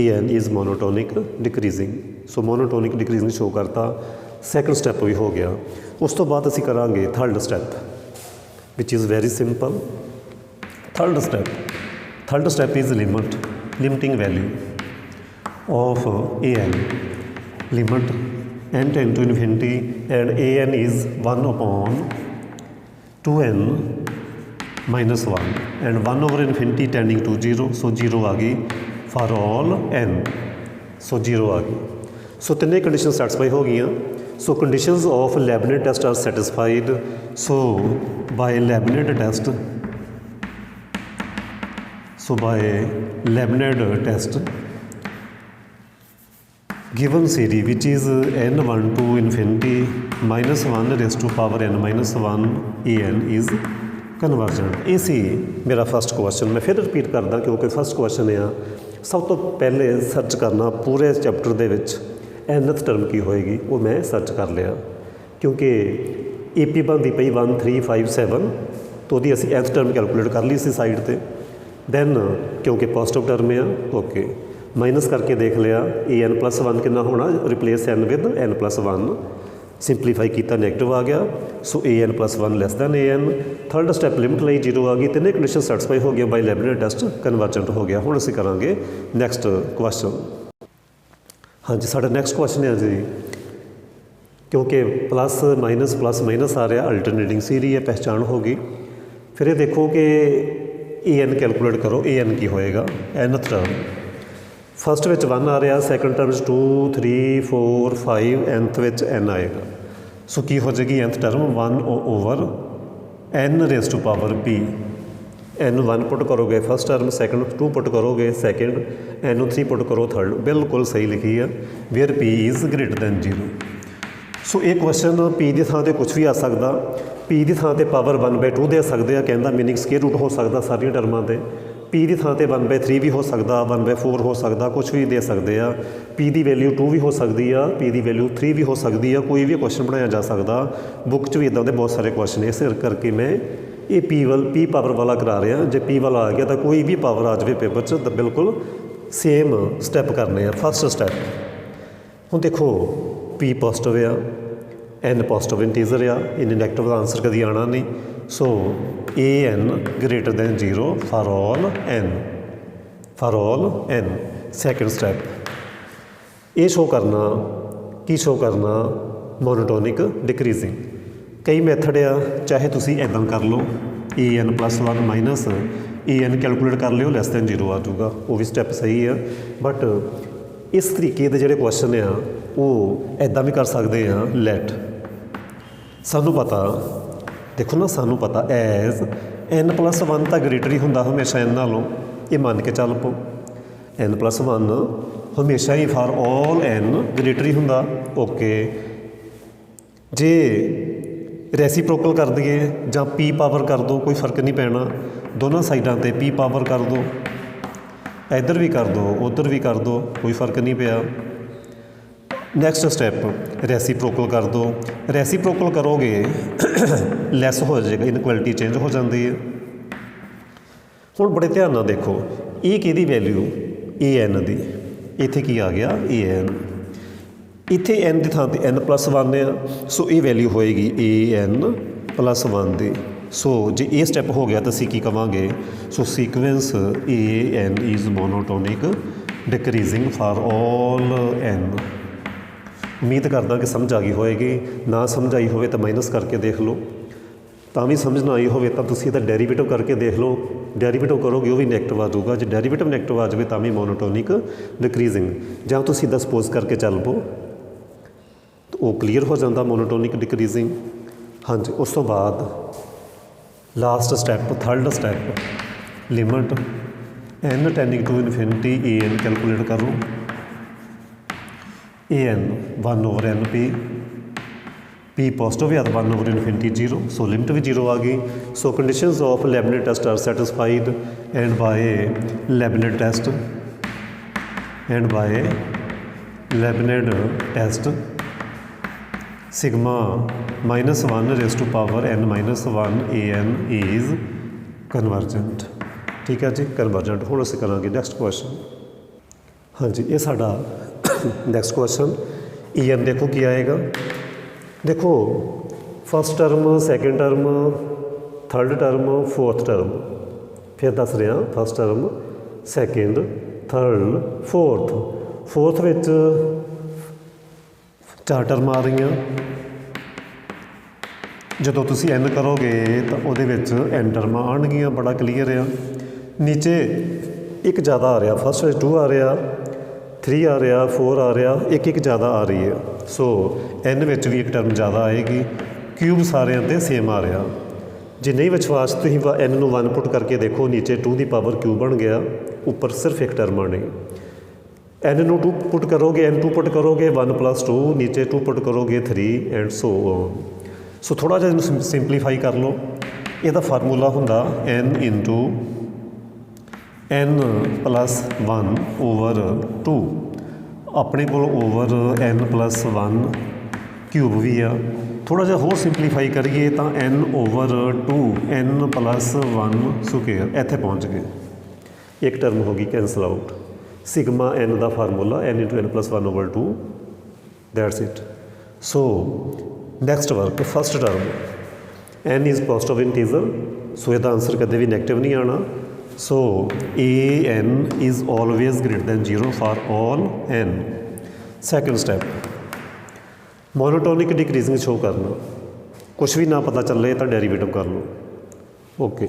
an is monotonic decreasing. So monotonic decreasing show करता। Second step भी हो गया। उस तो बाद असी करांगे third step which is very simple. Third step is limiting value of an limit n tend to infinity and an is 1 upon 2n minus 1 and 1 over infinity tending to 0। So 0 आ गई फॉर ऑल n। सो 0 आ गई। So तिन्ने condition satisfy हो गई। So conditions of Leibniz test are satisfied. So by Leibniz test given series which is n1 to infinity minus 1 raise to power n minus 1 an is convergent. ये सी मेरा first question. मैं फिर repeat करदा क्योंकि first question आ सब तो पहले search करना पूरे चैप्टर दे विच nth टर्म की होएगी वो मैं सर्च कर लिया क्योंकि AP बनती पई 1 3 5 7 तो वही असी nth टर्म कैलकुलेट कर ली सी साइड ते। दैन क्योंकि पॉजिटिव टर्म आ ओके माइनस करके देख लिया an प्लस 1 कितना होना replace n with n plus 1 simplify किया नैगेटिव आ गया। So an plus 1 less than an। Third step limit लाई 0 आ गई। तिने कंडीशन सैटिस्फाई हो गया बाय लैबनेट टेस्ट कन्वर्जेंट हो गया। हुण असीं करांगे नैक्सट क्वेश्चन। हाँ जी साडा नैक्सट क्वेश्चन है जी क्योंकि प्लस माइनस आ रहा अल्टरनेटिंग सीरीज है पहचान होगी। फिर ये देखो कि an कैलकुलेट करो an की होएगा nth टर्म। फस्ट विच 1 आ रहा सैकेंड टर्म 2 3 4 5 nth विच n आएगा। सो की हो जाएगी nth term 1 over n raise to power p। n 1 put करोगे फस्ट टर्म सैकेंड 2 पुट करोगे सैकेंड n 3 पुट करो थर्ड। बिल्कुल सही लिखी है where p is greater than 0। So ਇਹ ਕੁਐਸਚਨ ਪੀ ਦੀ ਥਾਂ 'ਤੇ ਕੁਛ ਵੀ ਆ ਸਕਦਾ। ਪੀ ਦੀ ਥਾਂ 'ਤੇ ਪਾਵਰ 1/2 ਦੇ ਸਕਦੇ ਆ, ਕਹਿੰਦਾ ਮੀਨਿੰਗ ਸਕੇਅਰ ਰੂਟ ਹੋ ਸਕਦਾ ਸਾਰੀਆਂ ਟਰਮਾਂ 'ਤੇ। ਪੀ ਦੀ ਥਾਂ 'ਤੇ 1/3 ਵੀ ਹੋ ਸਕਦਾ, 1/4 ਹੋ ਸਕਦਾ, ਕੁਛ ਵੀ ਦੇ ਸਕਦੇ ਆ। ਪੀ ਦੀ ਵੈਲਿਊ 2 ਵੀ ਹੋ ਸਕਦੀ ਆ, ਪੀ ਦੀ ਵੈਲਿਊ 3 ਵੀ ਹੋ ਸਕਦੀ ਆ। ਕੋਈ ਵੀ ਕੁਐਸਚਨ ਬਣਾਇਆ ਜਾ ਸਕਦਾ। ਬੁੱਕ 'ਚ ਵੀ ਇੱਦਾਂ ਦੇ ਬਹੁਤ ਸਾਰੇ ਕੁਐਸਚਨ, ਇਸ ਕਰਕੇ ਮੈਂ ਇਹ ਪੀ ਪਾਵਰ ਵਾਲਾ ਕਰਾ ਰਿਹਾ। ਜੇ ਪੀ ਵਾਲਾ ਆ ਗਿਆ ਤਾਂ ਕੋਈ ਵੀ ਪਾਵਰ ਆ ਜਾਵੇ ਪੇਪਰ 'ਚ ਤਾਂ ਬਿਲਕੁਲ ਸੇਮ ਸਟੈਪ ਕਰਨੇ ਆ। ਫਸਟ ਸਟੈਪ ਹੁਣ ਦੇਖੋ, ਪੀ ਪੋਜ਼ਿਟਿਵ ਆ, ਐਨ ਪੋਜ਼ਿਟਿਵ ਇੰਟੀਜ਼ਰ ਆ, ਇਹਨੇ ਨੈਗੇਟਿਵ ਦਾ ਆਨਸਰ ਕਦੀ ਆਉਣਾ ਨਹੀਂ। ਸੋ an greater than 0 for all n। Second step ਇਹ ਸ਼ੋ ਕਰਨਾ, ਕੀ ਸ਼ੋ ਕਰਨਾ, ਮੋਨੋਟੋਨਿਕ ਡਿਕਰੀਜ਼ਿੰਗ। ਕਈ ਮੈਥਡ ਆ, ਚਾਹੇ ਤੁਸੀਂ ਇੱਦਾਂ ਕਰ ਲਓ an +1 ਮਾਈਨਸ an ਕੈਲਕੂਲੇਟ ਕਰ ਲਿਓ, ਲੈਸ ਦੈਨ 0 ਆ ਜਾਊਗਾ, ਉਹ ਵੀ ਸਟੈਪ ਸਹੀ ਆ। ਬਟ ਇਸ ਤਰੀਕੇ ਦੇ ਜਿਹੜੇ ਕੁਐਸਚਨ ਆ ਉਹ ਇੱਦਾਂ ਵੀ ਕਰ ਸਕਦੇ ਆ। ਲੈਟ ਸਾਨੂੰ ਪਤਾ, ਦੇਖੋ ਨਾ, ਸਾਨੂੰ ਪਤਾ ਐਜ਼ n+1 ਤਾਂ ਗ੍ਰੇਟਰ ਹੀ ਹੁੰਦਾ ਹਮੇਸ਼ਾ n ਨਾਲੋਂ, ਇਹ ਮੰਨ ਕੇ ਚੱਲ ਪਓ। n+1 ਹਮੇਸ਼ਾ ਹੀ ਫਾਰ ਆਲ n ਗ੍ਰੇਟਰ ਹੀ ਹੁੰਦਾ। ਓਕੇ, ਜੇ ਰੈਸੀਪ੍ਰੋਕਲ ਕਰ ਦਈਏ ਜਾਂ ਪੀ ਪਾਵਰ ਕਰ ਦਿਓ, ਕੋਈ ਫਰਕ ਨਹੀਂ ਪੈਣਾ। ਦੋਨਾਂ ਸਾਈਡਾਂ 'ਤੇ ਪੀ ਪਾਵਰ ਕਰ ਦਿਓ, ਇੱਧਰ ਵੀ ਕਰ ਦਿਓ, ਉੱਧਰ ਵੀ ਕਰ ਦਿਓ, ਕੋਈ ਫਰਕ ਨਹੀਂ ਪਿਆ। ਨੈਕਸਟ ਸਟੈਪ ਰੈਸੀਪ੍ਰੋਕਲ ਕਰ ਦਿਓ। ਰੈਸੀਪ੍ਰੋਕਲ ਕਰੋਗੇ ਲੈਸ ਹੋ ਜਾਏਗਾ, ਇਨਕੁਐਲਿਟੀ ਚੇਂਜ ਹੋ ਜਾਂਦੀ ਹੈ। ਹੁਣ ਬੜੇ ਧਿਆਨ ਨਾਲ ਦੇਖੋ, ਇਹ ਕਿਹਦੀ ਵੈਲਿਊ, an ਦੀ। ਇੱਥੇ ਕੀ ਆ ਗਿਆ, an। ਇੱਥੇ n ਦੀ ਥਾਂ 'ਤੇ n+1 ਆ, ਸੋ ਇਹ ਵੈਲਿਊ ਹੋਏਗੀ an+1 ਦੀ। ਸੋ ਜੇ ਇਹ ਸਟੈਪ ਹੋ ਗਿਆ ਤਾਂ ਅਸੀਂ ਕੀ ਕਵਾਂਗੇ, so sequence an is monotonic decreasing for all n। ਉਮੀਦ ਕਰਦਾ ਕਿ ਸਮਝ ਆ ਗਈ ਹੋਏਗੀ। ਨਾ ਸਮਝ ਆਈ ਹੋਵੇ ਤਾਂ ਮਾਈਨਸ ਕਰਕੇ ਦੇਖ ਲਓ, ਤਾਂ ਵੀ ਸਮਝ ਨਾ ਆਈ ਹੋਵੇ ਤਾਂ ਤੁਸੀਂ ਇਹਦਾ ਡੈਰੀਵੇਟਿਵ ਕਰਕੇ ਦੇਖ ਲਓ। ਡੈਰੀਵੇਟਿਵ ਕਰੋਗੇ ਉਹ ਵੀ ਨੈਗੇਟਿਵ ਆ ਜਾਊਗਾ। ਜੇ ਡੈਰੀਵੇਟਿਵ ਨੈਗੇਟਿਵ ਆ ਜਾਵੇ ਤਾਂ ਵੀ ਮੋਨੋਟੋਨਿਕ ਡਿਕਰੀਜ਼ਿੰਗ। ਜਾਂ ਤੁਸੀਂ ਇੱਦਾਂ ਸਪੋਜ਼ ਕਰਕੇ ਚੱਲ ਪਓ, ਉਹ ਕਲੀਅਰ ਹੋ ਜਾਂਦਾ ਮੋਨੋਟੋਨਿਕ ਡਿਕਰੀਜ਼ਿੰਗ। ਹਾਂਜੀ, ਉਸ ਤੋਂ ਬਾਅਦ last step, third step, limit n tending to infinity an calculate ਕਰੋ। an 1/n p ਪੋਜ਼ਿਟਿਵ ਹੈ ਤਾਂ 1/infinity 0, ਸੋ ਲਿਮਿਟ ਵੀ 0 ਆ ਗਈ। So conditions of Leibniz test are satisfied and by Leibniz test sigma -1 raised to power n-1 an is convergent. ਠੀਕ ਹੈ ਜੀ, convergent. ਹੁਣ ਅਸੀਂ ਕਰਾਂਗੇ ਨੈਕਸਟ ਕੁਐਸਚਨ। ਹਾਂਜੀ, ਇਹ ਸਾਡਾ ਨੈਕਸਟ ਕੁਐਸਚਨ। an ਦੇਖੋ ਕੀ ਆਏਗਾ। ਦੇਖੋ, first term, second term, third term, fourth term. ਫਿਰ ਦੱਸ ਰਿਹਾ, first term, second, third, fourth ਵਿੱਚ 4 ਟਰਮਾਂ ਆ ਰਹੀਆਂ। ਜਦੋਂ ਤੁਸੀਂ n ਕਰੋਗੇ ਤਾਂ ਉਹਦੇ ਵਿੱਚ n ਟਰਮਾਂ ਆਉਣਗੀਆਂ, ਬੜਾ ਕਲੀਅਰ ਆ। ਨੀਚੇ ਇੱਕ ਜ਼ਿਆਦਾ ਆ ਰਿਹਾ, ਫਸਟ ਵਿੱਚ 2 ਆ ਰਿਹਾ, 3 ਆ ਰਿਹਾ, 4 ਆ ਰਿਹਾ, ਇੱਕ ਜ਼ਿਆਦਾ ਆ ਰਹੀ ਹੈ। ਸੋ n ਵਿੱਚ ਵੀ ਇੱਕ ਟਰਮ ਜ਼ਿਆਦਾ ਆਏਗੀ। ਕਿਊਬ ਸਾਰਿਆਂ 'ਤੇ ਸੇਮ ਆ ਰਿਹਾ। ਜੇ ਨਹੀਂ ਵਿਸ਼ਵਾਸ, ਤੁਸੀਂ n ਨੂੰ 1 ਪੁੱਟ ਕਰਕੇ ਦੇਖੋ, ਨੀਚੇ 2 ਦੀ ਪਾਵਰ ਕਿਊਬ ਬਣ ਗਿਆ, ਉੱਪਰ ਸਿਰਫ ਇੱਕ ਟਰਮ ਆਣੀ। n ਨੂੰ 2 ਪੁੱਟ ਕਰੋਗੇ, n2 ਪੁੱਟ ਕਰੋਗੇ 1 + 2, ਨੀਚੇ 2 ਪੁੱਟ ਕਰੋਗੇ 3 ਐਂਡ ਸੋ ਔਨ। ਸੋ ਥੋੜ੍ਹਾ ਜਿਹਾ ਇਹਨੂੰ ਸਿੰਪਲੀਫਾਈ ਕਰ ਲਓ। ਇਹਦਾ ਫਾਰਮੂਲਾ ਹੁੰਦਾ n × n+1/2। ਆਪਣੇ ਕੋਲ ਓਵਰ n+1 ਕਿਊਬ ਵੀ ਆ। ਥੋੜ੍ਹਾ ਜਿਹਾ ਹੋਰ ਸਿੰਪਲੀਫਾਈ ਕਰੀਏ ਤਾਂ n/2 n+1 ਸਕੁਏਅਰ। ਇੱਥੇ ਪਹੁੰਚ ਗਏ, ਇੱਕ ਟਰਮ ਹੋ ਗਈ ਕੈਂਸਲ ਆਊਟ। ਸਿਗਮਾ n ਦਾ formula n × n+1/2, that's it. So next work, first term n is positive integer, so ਇਹਦਾ ਆਂਸਰ ਕਦੇ ਵੀ ਨੈਗੇਟਿਵ ਨਹੀਂ ਆਉਣਾ। So an is always greater than 0 for all n। Second step, monotonic decreasing show ਕਰਨਾ। ਕੁਛ ਵੀ ਨਾ ਪਤਾ ਚੱਲੇ ਤਾਂ ਡੈਰੀਵੇਟਿਵ ਕਰ ਲਓ। ਓਕੇ,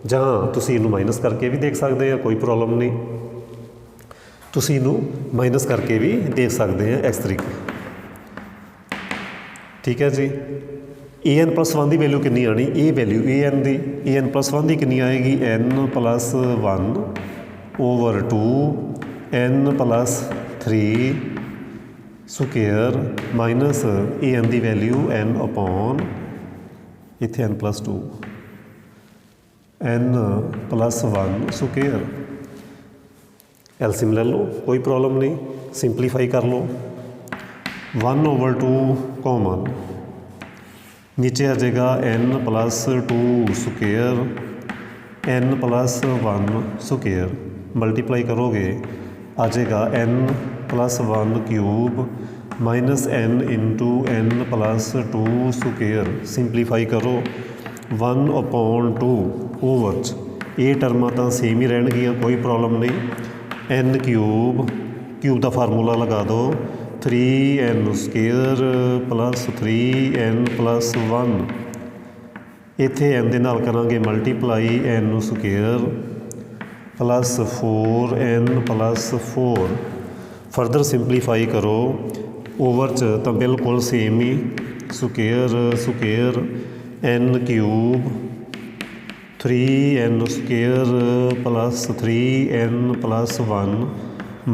ਜਾਂ ਤੁਸੀਂ ਇਹਨੂੰ ਮਾਈਨਸ ਕਰਕੇ ਵੀ ਦੇਖ ਸਕਦੇ ਆ, ਕੋਈ ਪ੍ਰੋਬਲਮ ਨਹੀਂ। ਤੁਸੀਂ ਇਹਨੂੰ ਮਾਈਨਸ ਕਰਕੇ ਵੀ ਦੇਖ ਸਕਦੇ ਆ ਇਸ ਤਰੀਕੇ। ਠੀਕ ਹੈ ਜੀ। an+1 ਦੀ ਵੈਲਿਊ ਕਿੰਨੀ ਆਣੀ, ਇਹ ਵੈਲਿਊ an ਦੀ, an+1 ਦੀ ਕਿੰਨੀ ਆਏਗੀ, n+1/2 n+3 ਸਕੁਏਅਰ ਮਾਈਨਸ ए n ਦੀ ਵੈਲਿਊ n ਅਪੋਨ ਇੱਥੇ n+2 n+1 ਸਕੁਏਅਰ। ਐਲਸੀਐਮ ਲੈ ਲਓ, ਕੋਈ ਪ੍ਰੋਬਲਮ ਨਹੀਂ, ਸਿੰਪਲੀਫਾਈ ਕਰ ਲਓ। 1/2 ਕਾਮਨ, नीचे आ जाएगा n+2 square n+1 square, multiply करोगे आ जाएगा n+1 cube minus n into n+2 square. Simplify करो 1/2 ओवर ये टर्मां तो सेम ही रहनगियां, कोई प्रॉब्लम नहीं। n क्यूब का फार्मूला लगा दो 3n स्क्वेयर प्लस 3n+1 इत्थे n दे नाल करांगे multiply n square plus 4n+4। Further simplify करो ओवर च तो बिल्कुल सेम ही square square n cube 3n square plus 3n+1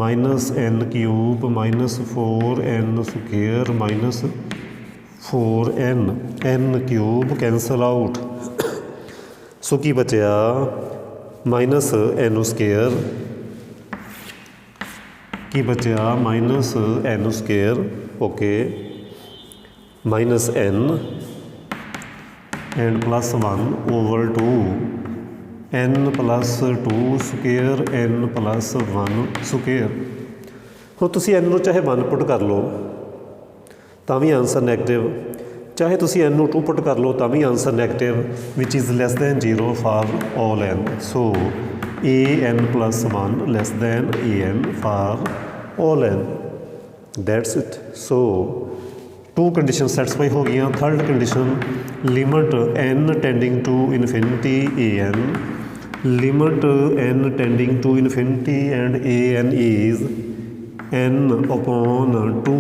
minus n cube minus 4n square minus 4n, n cube cancel out, so की बचया माइनस n स्क्वेयर, की बचया minus n square, okay, minus n and +1 over 2 n+2 square n+1 square. ਹੁਣ ਤੁਸੀਂ n ਨੂੰ ਚਾਹੇ 1 ਪੁੱਟ ਕਰ ਲਓ ਤਾਂ ਵੀ ਆਨਸਰ ਨੈਗੇਟਿਵ, ਚਾਹੇ ਤੁਸੀਂ n ਨੂੰ 2 ਪੁੱਟ ਕਰ ਲਓ ਤਾਂ ਵੀ answer negative, which is less than 0 for all n। So an+1 less than an for all n, that's it. So 2 condition satisfy ਹੋ ਗਈਆਂ। Third condition limit n tending to infinity an, limit n tending to infinity and an is n/2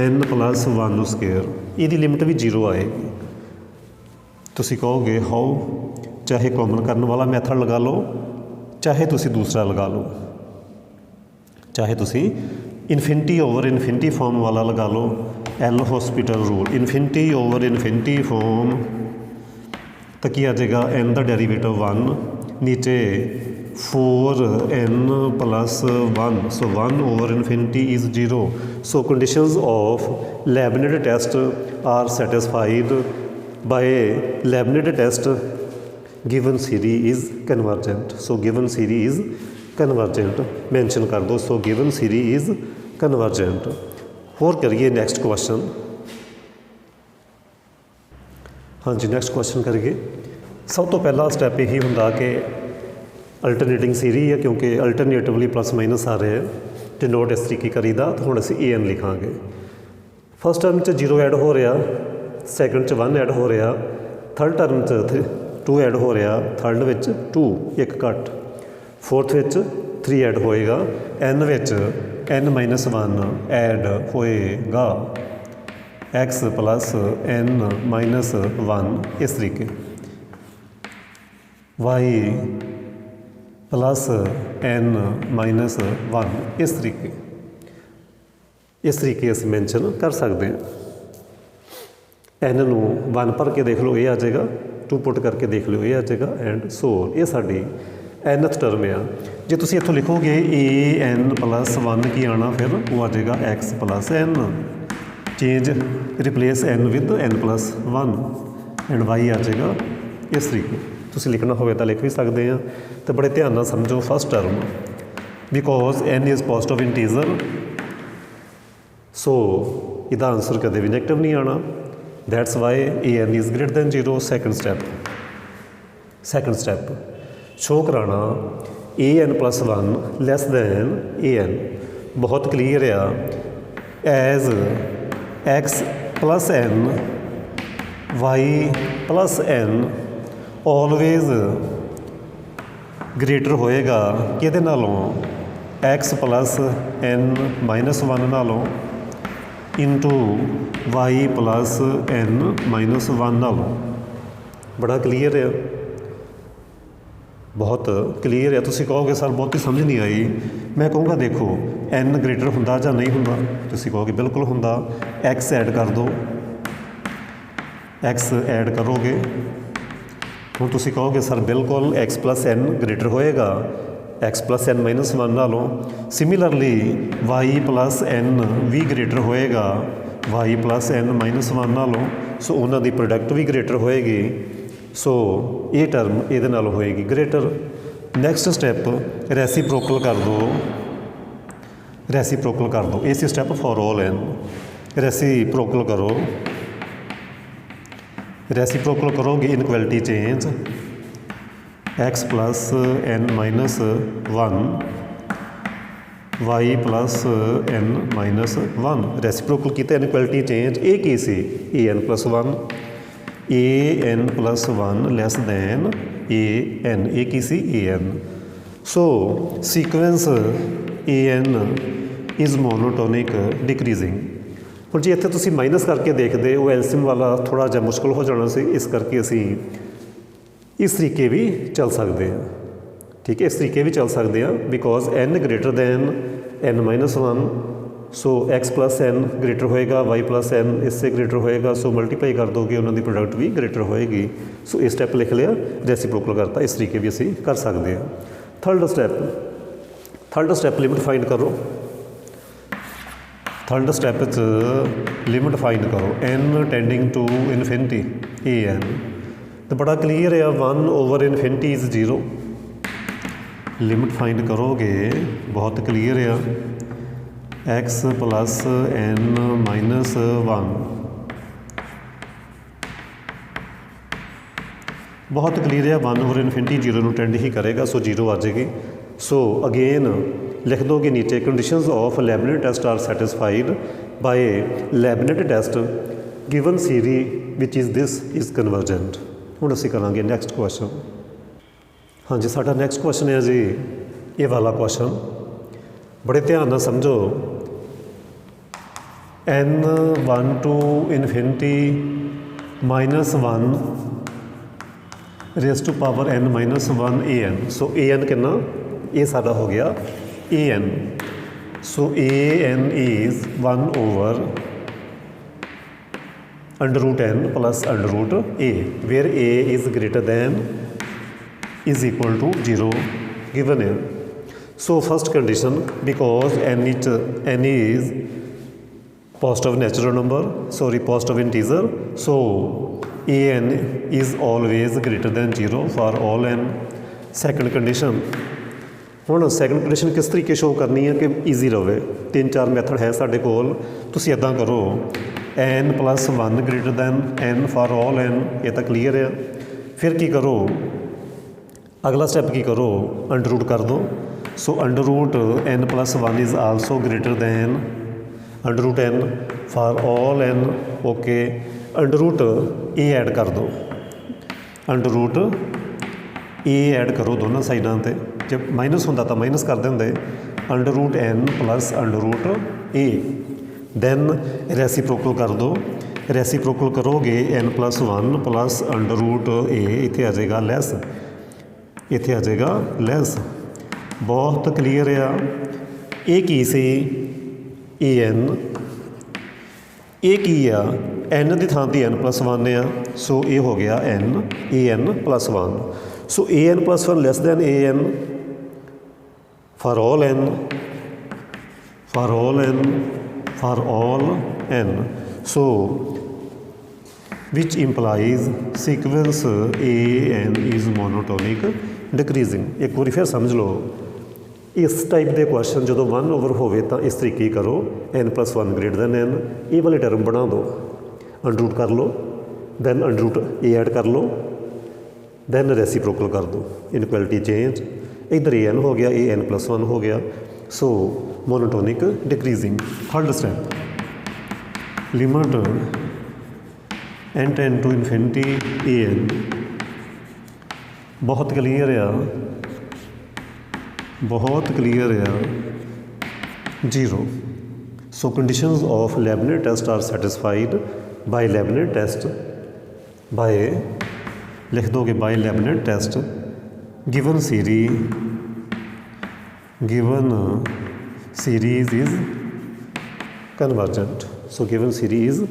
n+1 square. ਇਹਦੀ limit ਵੀ 0 ਆਏਗੀ। ਤੁਸੀਂ ਕਹੋਗੇ how, ਚਾਹੇ common ਕਰਨ ਵਾਲਾ method ਲਗਾ ਲਓ, ਚਾਹੇ ਤੁਸੀਂ ਦੂਸਰਾ ਲਗਾ ਲਓ, ਚਾਹੇ ਤੁਸੀਂ ਇਨਫਿਨਿਟੀ ਓਵਰ ਇਨਫਿਨਿਟੀ ਫਾਰਮ ਵਾਲਾ ਲਗਾ ਲਓ, L hospital rule. Infinity over infinity form तो की आ जाएगा n का डेरीवेटिव 1, नीचे 4n+1, so 1 over infinity is 0। So conditions of Leibniz test are satisfied by Leibniz test, given series is convergent. So given series is convergent mention कर दो, so given series is convergent. होर करिए next question. हाँ जी, next question करिए। सब तो पहला step यही होंगे कि अल्टरनेटिंग सीरीज है, क्योंकि अल्टरनेटिवली प्लस माइनस आ रहे हैं, डिनोट इस तरीके करीदा। तो हम असी an लिखांगे। फस्ट टर्म 0 ऐड हो रहा, सैकेंड 1 ऐड हो रहा, थर्ड टर्म 2 ऐड हो रहा, थर्ड विच 2 एक घट, फोर्थ विच 3 ऐड होएगा, n विच n-1 ऐड होएगा, x प्लस n-1 इस तरीके, y प्लस n-1 इस तरीके अस मैंशन कर सकते हैं। n नूं 1 भर के देख लो, ये आ जाएगा, 2 पुट करके देख लो, ये आ जाएगा, एंड सो ये साडी nth टर्म आ। जे तुसीं इत्थों लिखोगे an+1 की आना, फिर वो आ जाएगा x plus n, change replace n with n+1 and y आ जाएगा इस तरीके। तुसीं लिखना होवे तो लिख भी सकते हैं। तो बड़े ध्यान नाल समझो first term, because n is positive integer, so इसका आंसर कदे भी नैगेटिव नहीं आना, that's why an is greater than 0। Second step show कराना an+1 लैस दैन an, बहुत क्लीयर आ, as x plus n y plus n always greater होएगा किहदे नालों, x प्लस n-1 नालों इंटू y प्लस n-1 नालों। बड़ा क्लीयर है। बहुत क्लीयर है। तुसीं कहोगे सर बहुती समझ नहीं आई, मैं कहूँगा देखो n ग्रेटर हुंदा जां नहीं हुंदा, तुसीं कहोगे बिल्कुल हुंदा। x ऐड कर दो, x ऐड करोगे, हुण तुसीं कहोगे सर बिल्कुल x प्लस n ग्रेटर होएगा x प्लस n माइनस 1 नालों। सिमिलरली y प्लस n भी ग्रेटर होएगा y प्लस n माइनस 1 नालों। सो उन्हां दी प्रोडक्ट भी ग्रेटर होएगी, सो ये टर्म ये नाल होएगी ग्रेटर। नैक्सट स्टैप रेसीप्रोकल कर दो, रेसीप्रोकल कर दो, इसी step for all n। Reciprocal करो, रेसीप्रोकल करोगे inequality change x plus n minus 1 y plus n minus 1। Reciprocal किया इनक्वलिटी चेंज, ये की सी a n plus 1, a n plus 1 less than a n, ए की सी a n. So sequence a n is monotonic decreasing. हुण जे इत्थे तुसीं माइनस करके देखदे हो एलसीएम वाला थोड़ा जिहा मुश्किल हो जाना सी, इस करके असीं इस तरीके भी चल सकते हैं। ठीक है, इस तरीके भी चल सकते हैं because n greater then n minus 1, so x plus n greater होएगा, y प्लस n इससे ग्रेटर होएगा, सो मल्टीप्लाई कर दोगे उन्होंने प्रोडक्ट भी ग्रेटर होएगी। सो ये स्टैप लिख लिया, रेसीप्रोकल करता, इस तरीके भी असी कर सकते हैं। थर्ड स्टैप लिमिट फाइंड करो। थर्ड स्टैप लिमिट फाइंड करो n tending to infinity a n. तो बड़ा क्लीयर है 1 over infinity is 0। Limit find करोगे बहुत क्लीयर है x प्लस n माइनस 1, बहुत क्लीयर है 1 ओवर इनफिनिटी 0 ਨੂੰ ਟੈਂਡ ਹੀ करेगा, सो 0 आ जाएगी। सो अगेन लिख दोगे नीचे conditions of Leibniz test are satisfied by Leibniz test given series which is this is convergent. हुण असीं करांगे नैक्सट क्वेश्चन। हाँ जी, साडा नैक्सट क्वेश्चन है जी ये वाला क्वेश्चन, बड़े ध्यान नाल समझो। n1 to infinity minus 1 raise to power n minus 1 a n. So a n कितना, ये साडा हो गया a n. So a n is 1 over under root n plus under root a, where a is greater than is equal to 0 given है। So first condition because n is positive natural number, sorry positive integer, so a n is always greater than 0 for all n। second condition, ਹੁਣ second condition ਕਿਸ ਤਰੀਕੇ show ਕਰਨੀ ਹੈ ਕਿ easy ਰਵੇ। 3-4 method ਹੈ ਸਾਡੇ ਕੋਲ, ਤੁਸੀਂ ਇੱਦਾਂ ਕਰੋ n plus 1 greater then n for all n, ये तो क्लीयर है। फिर की करो, अगला स्टैप की करो, अंडर रूट कर दो। So under root n plus 1 is also greater than under root n for all n। Okay, under root a add कर दो, अंडर रूट ए ऐड करो दोनों साइडों पर, जब माइनस होंदा तो माइनस कर देंगे। Under root n plus under root a, then reciprocal कर दो। रेसीप्रोकल करोगे n plus 1 plus under root a, इत्थे आ जाएगा लैस, इत्थे आ जाएगा लैस। बहुत क्लीयर आ। ये की सी ए एन, ये की आ एन की थां ते n प्लस 1 आ, सो ये हो गया n a n plus 1। So a n plus 1 less than a n for all n, for all n, for all n। So which implies sequence a n is monotonic decreasing. एक बार फिर समझ लो, इस type के question जो 1 over होवे तो इस तरीके करो, n plus 1 greater then n, ये वाली टर्म बना दो, अंडर रूट कर लो, then under root a add कर लो, दैन रेसीप्रोकल कर दो, इनक्वलिटी चेंज, इधर ए एन हो गया, ए एन प्लस 1 हो गया। So monotonic decreasing. Third step, limit n tend to infinity a n. बहुत क्लीयर आ, बहुत क्लीयर आ 0। So conditions of Leibniz test are satisfied by Leibniz test, by लिख दोगे by Leibniz test given series is convergent. So given series is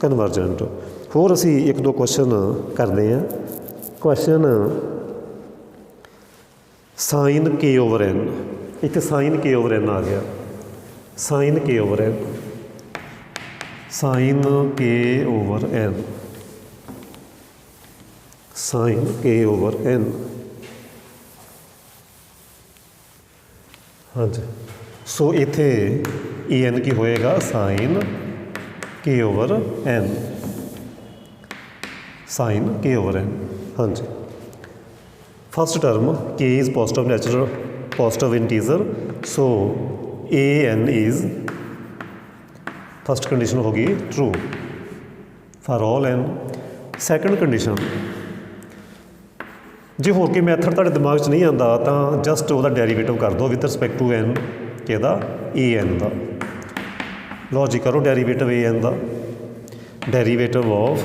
convergent. ਹੋਰ ਅਸੀਂ ਇੱਕ ਦੋ ਕੁਐਸਚਨ ਕਰਦੇ ਹਾਂ। Question sine k over n, ਇੱਥੇ ਸਾਈਨ ਕੇ ਓਵਰ ਐਨ ਆ ਗਿਆ, sine k over n, sine k over n, sine k over n. ਹਾਂਜੀ, ਸੋ ਇੱਥੇ ਈ ਐਨ ਕੀ ਹੋਏਗਾ, sine k over n, sine k over n. ਹਾਂਜੀ, first term k is positive natural positive integer, so a n is first condition होगी true for all n. Second condition, जे होर कोई method तुहाडे दिमाग च नहीं आंदा तां जस्ट उहदा डेरीवेटिव कर दो विद रिस्पैक्ट टू एन किहदा, ए एन दा। लो जी करो डेरीवेटिव ए एन दा, derivative of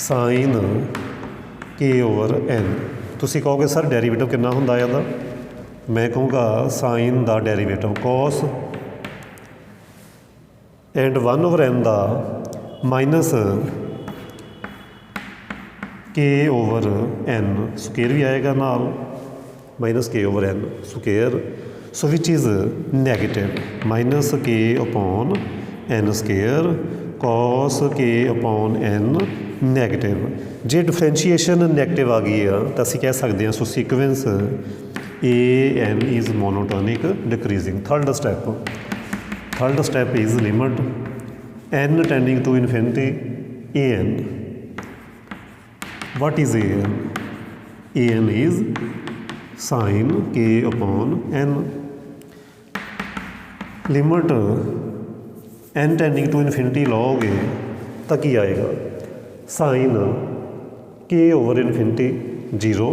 sine k over n. तुसी कहोगे सर डेरीवेटिव कितना हुंदा ਇਹਦਾ, मैं कहूँगा साइन का derivative cos and 1 over n का minus k over n square भी आएगा नाल, minus k over n square, so which is negative, minus k upon n square cos k upon n negative. जे डिफरेंशीएशन नैगेटिव आ गई है तो असीं कह सकते हैं so sequence a n is monotonic decreasing. Third step is limit n tending to infinity a n. What is a n? A n is sine के upon n. Limit n tending to infinity लाओगे तो की आएगा, sign k over infinity 0,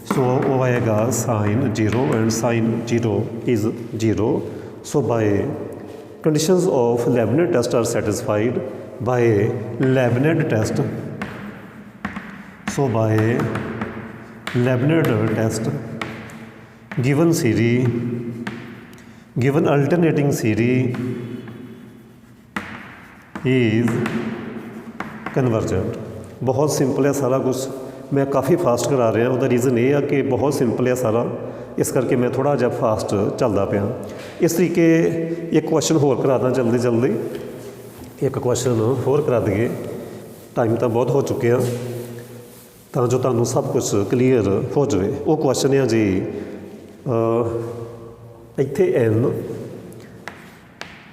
so वो आएगा sine 0 and sine 0 is 0। So by conditions of Leibniz test are satisfied by Leibniz test. So by Leibniz test given series, given alternating series is convergent. बहुत simple है सारा कुछ, मैं काफ़ी fast करा रहा, उसका रीज़न ये है कि बहुत सिंपल है सारा, इस करके मैं थोड़ा जहा फास्ट चलता पाया। इस तरीके एक क्वेश्चन होर करा दा जल्दी जल्दी, एक क्वेश्चन होर करा दिए, टाइम तो बहुत हो चुके हैं, तो जो तुहानूं सब कुछ क्लीयर हो जाए। वो क्वेश्चन है जी इत्थे एन,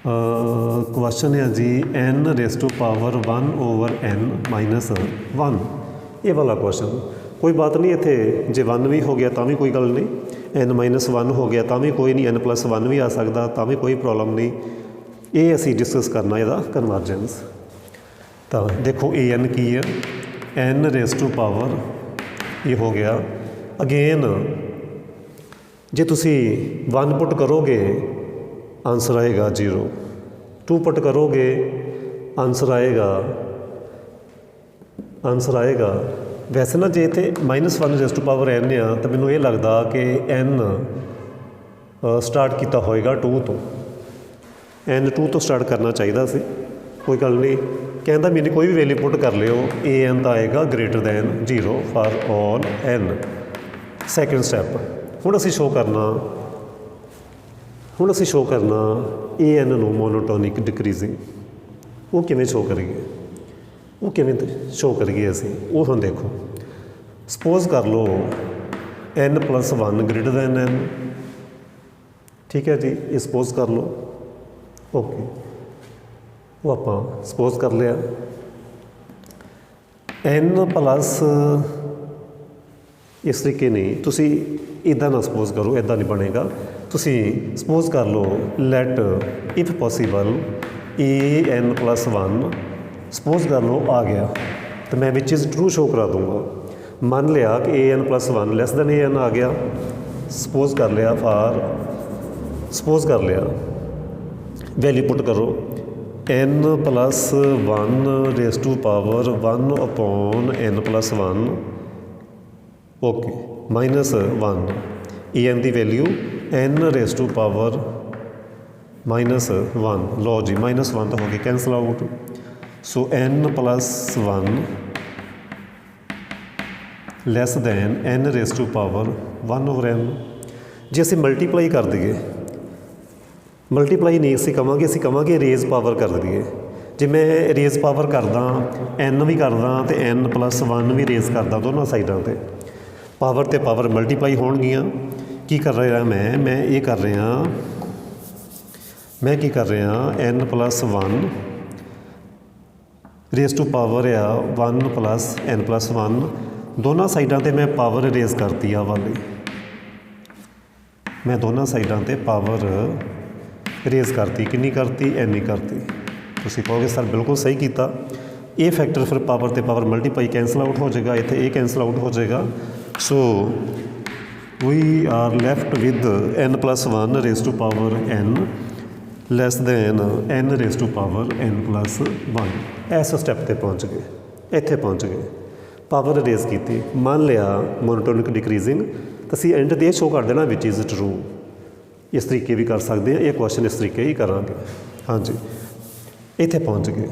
क्वेश्चन है जी n raise to power 1 over n minus 1, ये वाला क्वेश्चन। कोई बात नहीं, इत्थे जे 1 भी हो गया तो भी कोई गल नहीं, एन माइनस 1 हो गया तो भी कोई नहीं, एन प्लस 1 भी आ सकता तो भी कोई प्रॉब्लम नहीं। ये असी डिस्कस करना इसदा कन्वर्जेंस। तो देखो ए एन की है, एन रेस टू पावर ये हो गया। अगेन जे तुसी 1 पुट करोगे आंसर आएगा 0, 2 पुट करोगे आंसर आएगा वैसे ना जे इत्थे -1 रेस टू पावर एन आ तो मैनूं ये लगता कि एन स्टार्ट किया होएगा 2 तो, एन 2 तो स्टार्ट करना चाहिए सी। कोई गल नहीं, कहता मैंने कोई भी वैल्यू पुट कर लियो, ए एन का आएगा greater than 0 for all n. Second step हुण असीं शो करना ए एन नूं मोनोटोनिक डिक्रीजिंग। वो किवें शो करिए, वो किवें शो करिए असीं, वो हुण देखो, सपोज कर लो n plus 1 greater than n, ठीक है जी, ये सपोज कर लो, ओके, वो आपां सपोज कर लिया। एन प्लस इस तरीके नहीं, तुसी इदा ना सपोज करो, इदा नहीं बनेगा। तुसी सपोज कर लो let if possible a n plus 1 suppose कर लो आ गया, तो मैं विच इज़ ट्रू शो करा दूँगा। मान लिया कि a n plus 1 less than a n आ गया, सपोज कर लिया वैल्यू पुट करो n plus 1 raise to power 1 upon n plus 1 okay -1 a n की value n raise to power -1 लो जी -1 तो हो गई cancel out so n + 1 less than n raise to power 1/n जे असी मल्टीप्लाई कर दईए मल्टीप्लाई नहीं असी कहांगे रेज़ पावर कर दईए जे मैं रेज़ पावर करदा n भी करदा तो n + 1 भी रेज़ करदा दोनों साइडों पर पावर तो पावर मल्टीप्लाई होणगियां की कर रहा मैं ये कर रहा n + 1 रेज़ टू पावर आ 1 + n + 1 दोनों साइडों पर मैं पावर रेज़ करती आ वाली मैं दोनों साइडों पर पावर रेज़ करती कितनी करती n ही करती तुसीं कहोगे सर बिल्कुल सही किया ये फैक्टर फिर पावर तो पावर मल्टीप्लाई कैंसल आउट हो जाएगा इत्थे ये कैंसल आउट हो जाएगा so we are left with n + 1 raise to power n less than n raise to power n + 1 इस स्टैप पर पहुँच गए इत्थे पहुँच गए पावर रेज़ की मान लिया मोनोटोनिक डिक्रीजिंग तो असीं एंड ते शो कर देना विच इज़ ट्रू इस तरीके भी कर सकते हैं ये क्वेश्चन इस तरीके ही करांगे हाँ जी इत्थे पहुँच गए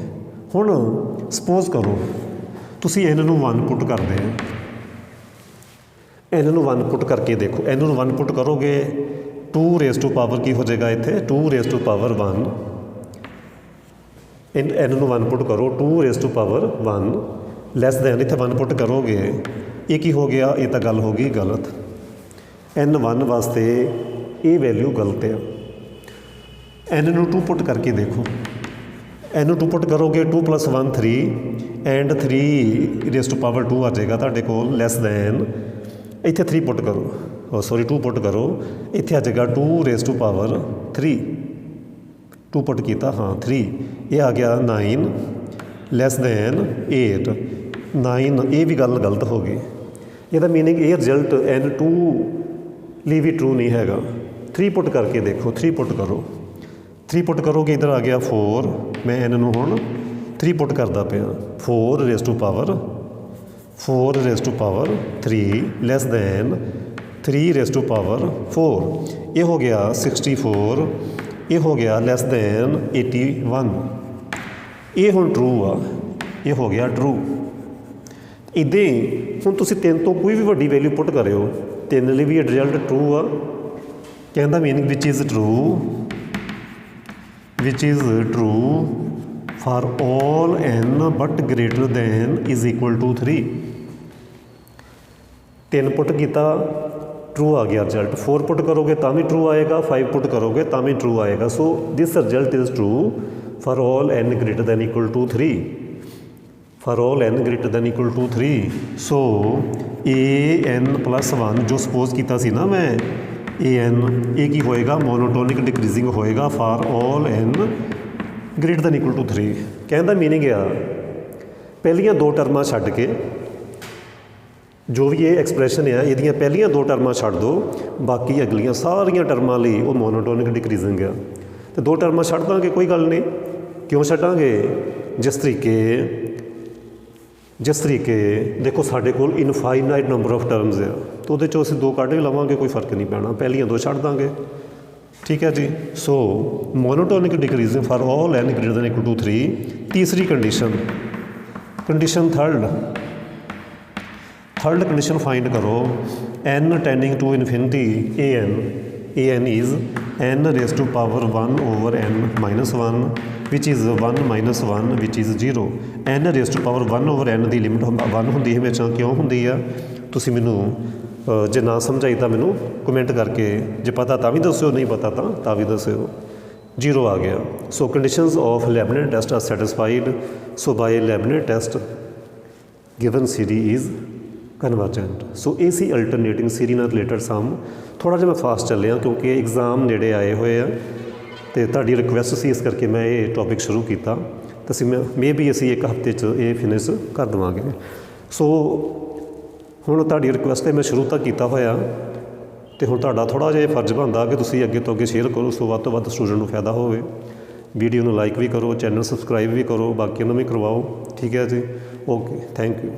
हुण सपोज करो तुसीं n नूं 1 पुट करदे n नूं 1 पुट करके देखो n नूं 1 पुट करोगे 2 रेज़ टू पावर की हो जाएगा इत्थे 2 रेज़ टू पावर 1 n नूं 1 पुट करो 2 raise to power 1 less than इत्थे 1 पुट करोगे ये की हो गया ये तो गल हो गई गलत n 1 वास्ते ये वैल्यू गलत है n नूं 2 पुट करके देखो n नूं 2 पुट करोगे 2 + 1 3 एंड 3 रेज़ टू पावर 2 आ जाएगा तुहाडे कोल लैस दैन इत्थे 3 पुट करो सॉरी 2 पुट करो इत्थे आ जाएगा 2 रेज़ टू पावर 3 2 पुट किया हाँ 3 ये आ गया 9 लैस दैन 8 9 ये भी गल गलत हो गई ਇਹਦਾ मीनिंग ये रिजल्ट n2 ਲਈ भी ट्रू नहीं हैगा 3 पुट करके देखो 3 पुट करो 3 पुट करोगे इधर आ गया 4 मैं n ਨੂੰ ਹੁਣ 3 पुट करता पाया 4 raise to power 3 less than 3 raise to power 4 ये हो गया 64 ये हो गया लैस दैन 81 ये हुण ट्रू आ ये हो गया ट्रू इदां ही हुण तुसीं 3 तो कोई भी वड्डी वैल्यू पुट करिओ 3 ਲਈ भी रिजल्ट ट्रू आ कहता meaning which is true for all n but greater than is equal to 3 3 put किया ट्रू आ गया रिजल्ट 4 पुट करोगे तो भी ट्रू आएगा 5 पुट करोगे तो भी ट्रू आएगा so this result is true for all n greater than equal to 3 for all n greater than equal to 3 so an + 1 जो सपोज किया सी ना मैं an ये की होएगा मोनोटोनिक डिक्रीजिंग होएगा for all n greater than equal to 3 कहने का मीनिंग आ पहलियां 2 टर्मां छड्ड के जो भी ये एक्सप्रैशन है ये पहलियां 2 टर्मां छड्ड दो बाकी अगलियां सारियां टर्मां लई वो मोनोटोनिक डिक्रीजिंग आ तो 2 टर्मां छड्ड दांगे कोई गल नहीं क्यों छड्डांगे जिस तरीके देखो साढ़े कोल इनफाइनाइट नंबर ऑफ टर्म्स है तो वो असीं 2 कढ़ भी लवांगे कोई फर्क नहीं पैना पहलियां 2 छड्ड दांगे ठीक है जी so monotonic decreasing for all n greater than equal to 3 तीसरी कंडीशन थर्ड कंडीशन फाइंड करो n tending to infinity an is n raise to power 1/n - 1 which is 1 - 1 which is 0 n raise to power 1/n की limit 1 होंदी हमेशा क्यों होंदी आ तुसीं मैनूं जे ना समझाई तो मैनूं कमेंट करके जे पता तो भी दस्सिओ नहीं पता तो भी दस्सिओ 0 आ गया so conditions of Leibniz test are satisfied so by Leibniz test given series is convergent so ये सी अल्टरनेटिंग सीरी नाल रिलेटेड सम थोड़ा जिहा मैं फास्ट चलिया क्योंकि एग्जाम नेड़े आए हुए हैं तो तुहाडी रिक्वेस्ट सी इस करके मैं ये टॉपिक शुरू किया तो असीं मे बी असीं 1 हफ्ते ये फिनिश कर देवांगे सो हुण तुहाडी रिक्वेस्ट है मैं शुरू तक किया होया तो हुण तुहाडा थोड़ा जिहा फर्ज बनता कि तुसीं अगे तो अगे शेयर करो उस तो वध स्टूडेंट नूं फायदा होवे वीडियो नूं लाइक भी करो चैनल सबसक्राइब भी करो बाकियों नूं भी करवाओ ठीक है जी ओके थैंक यू।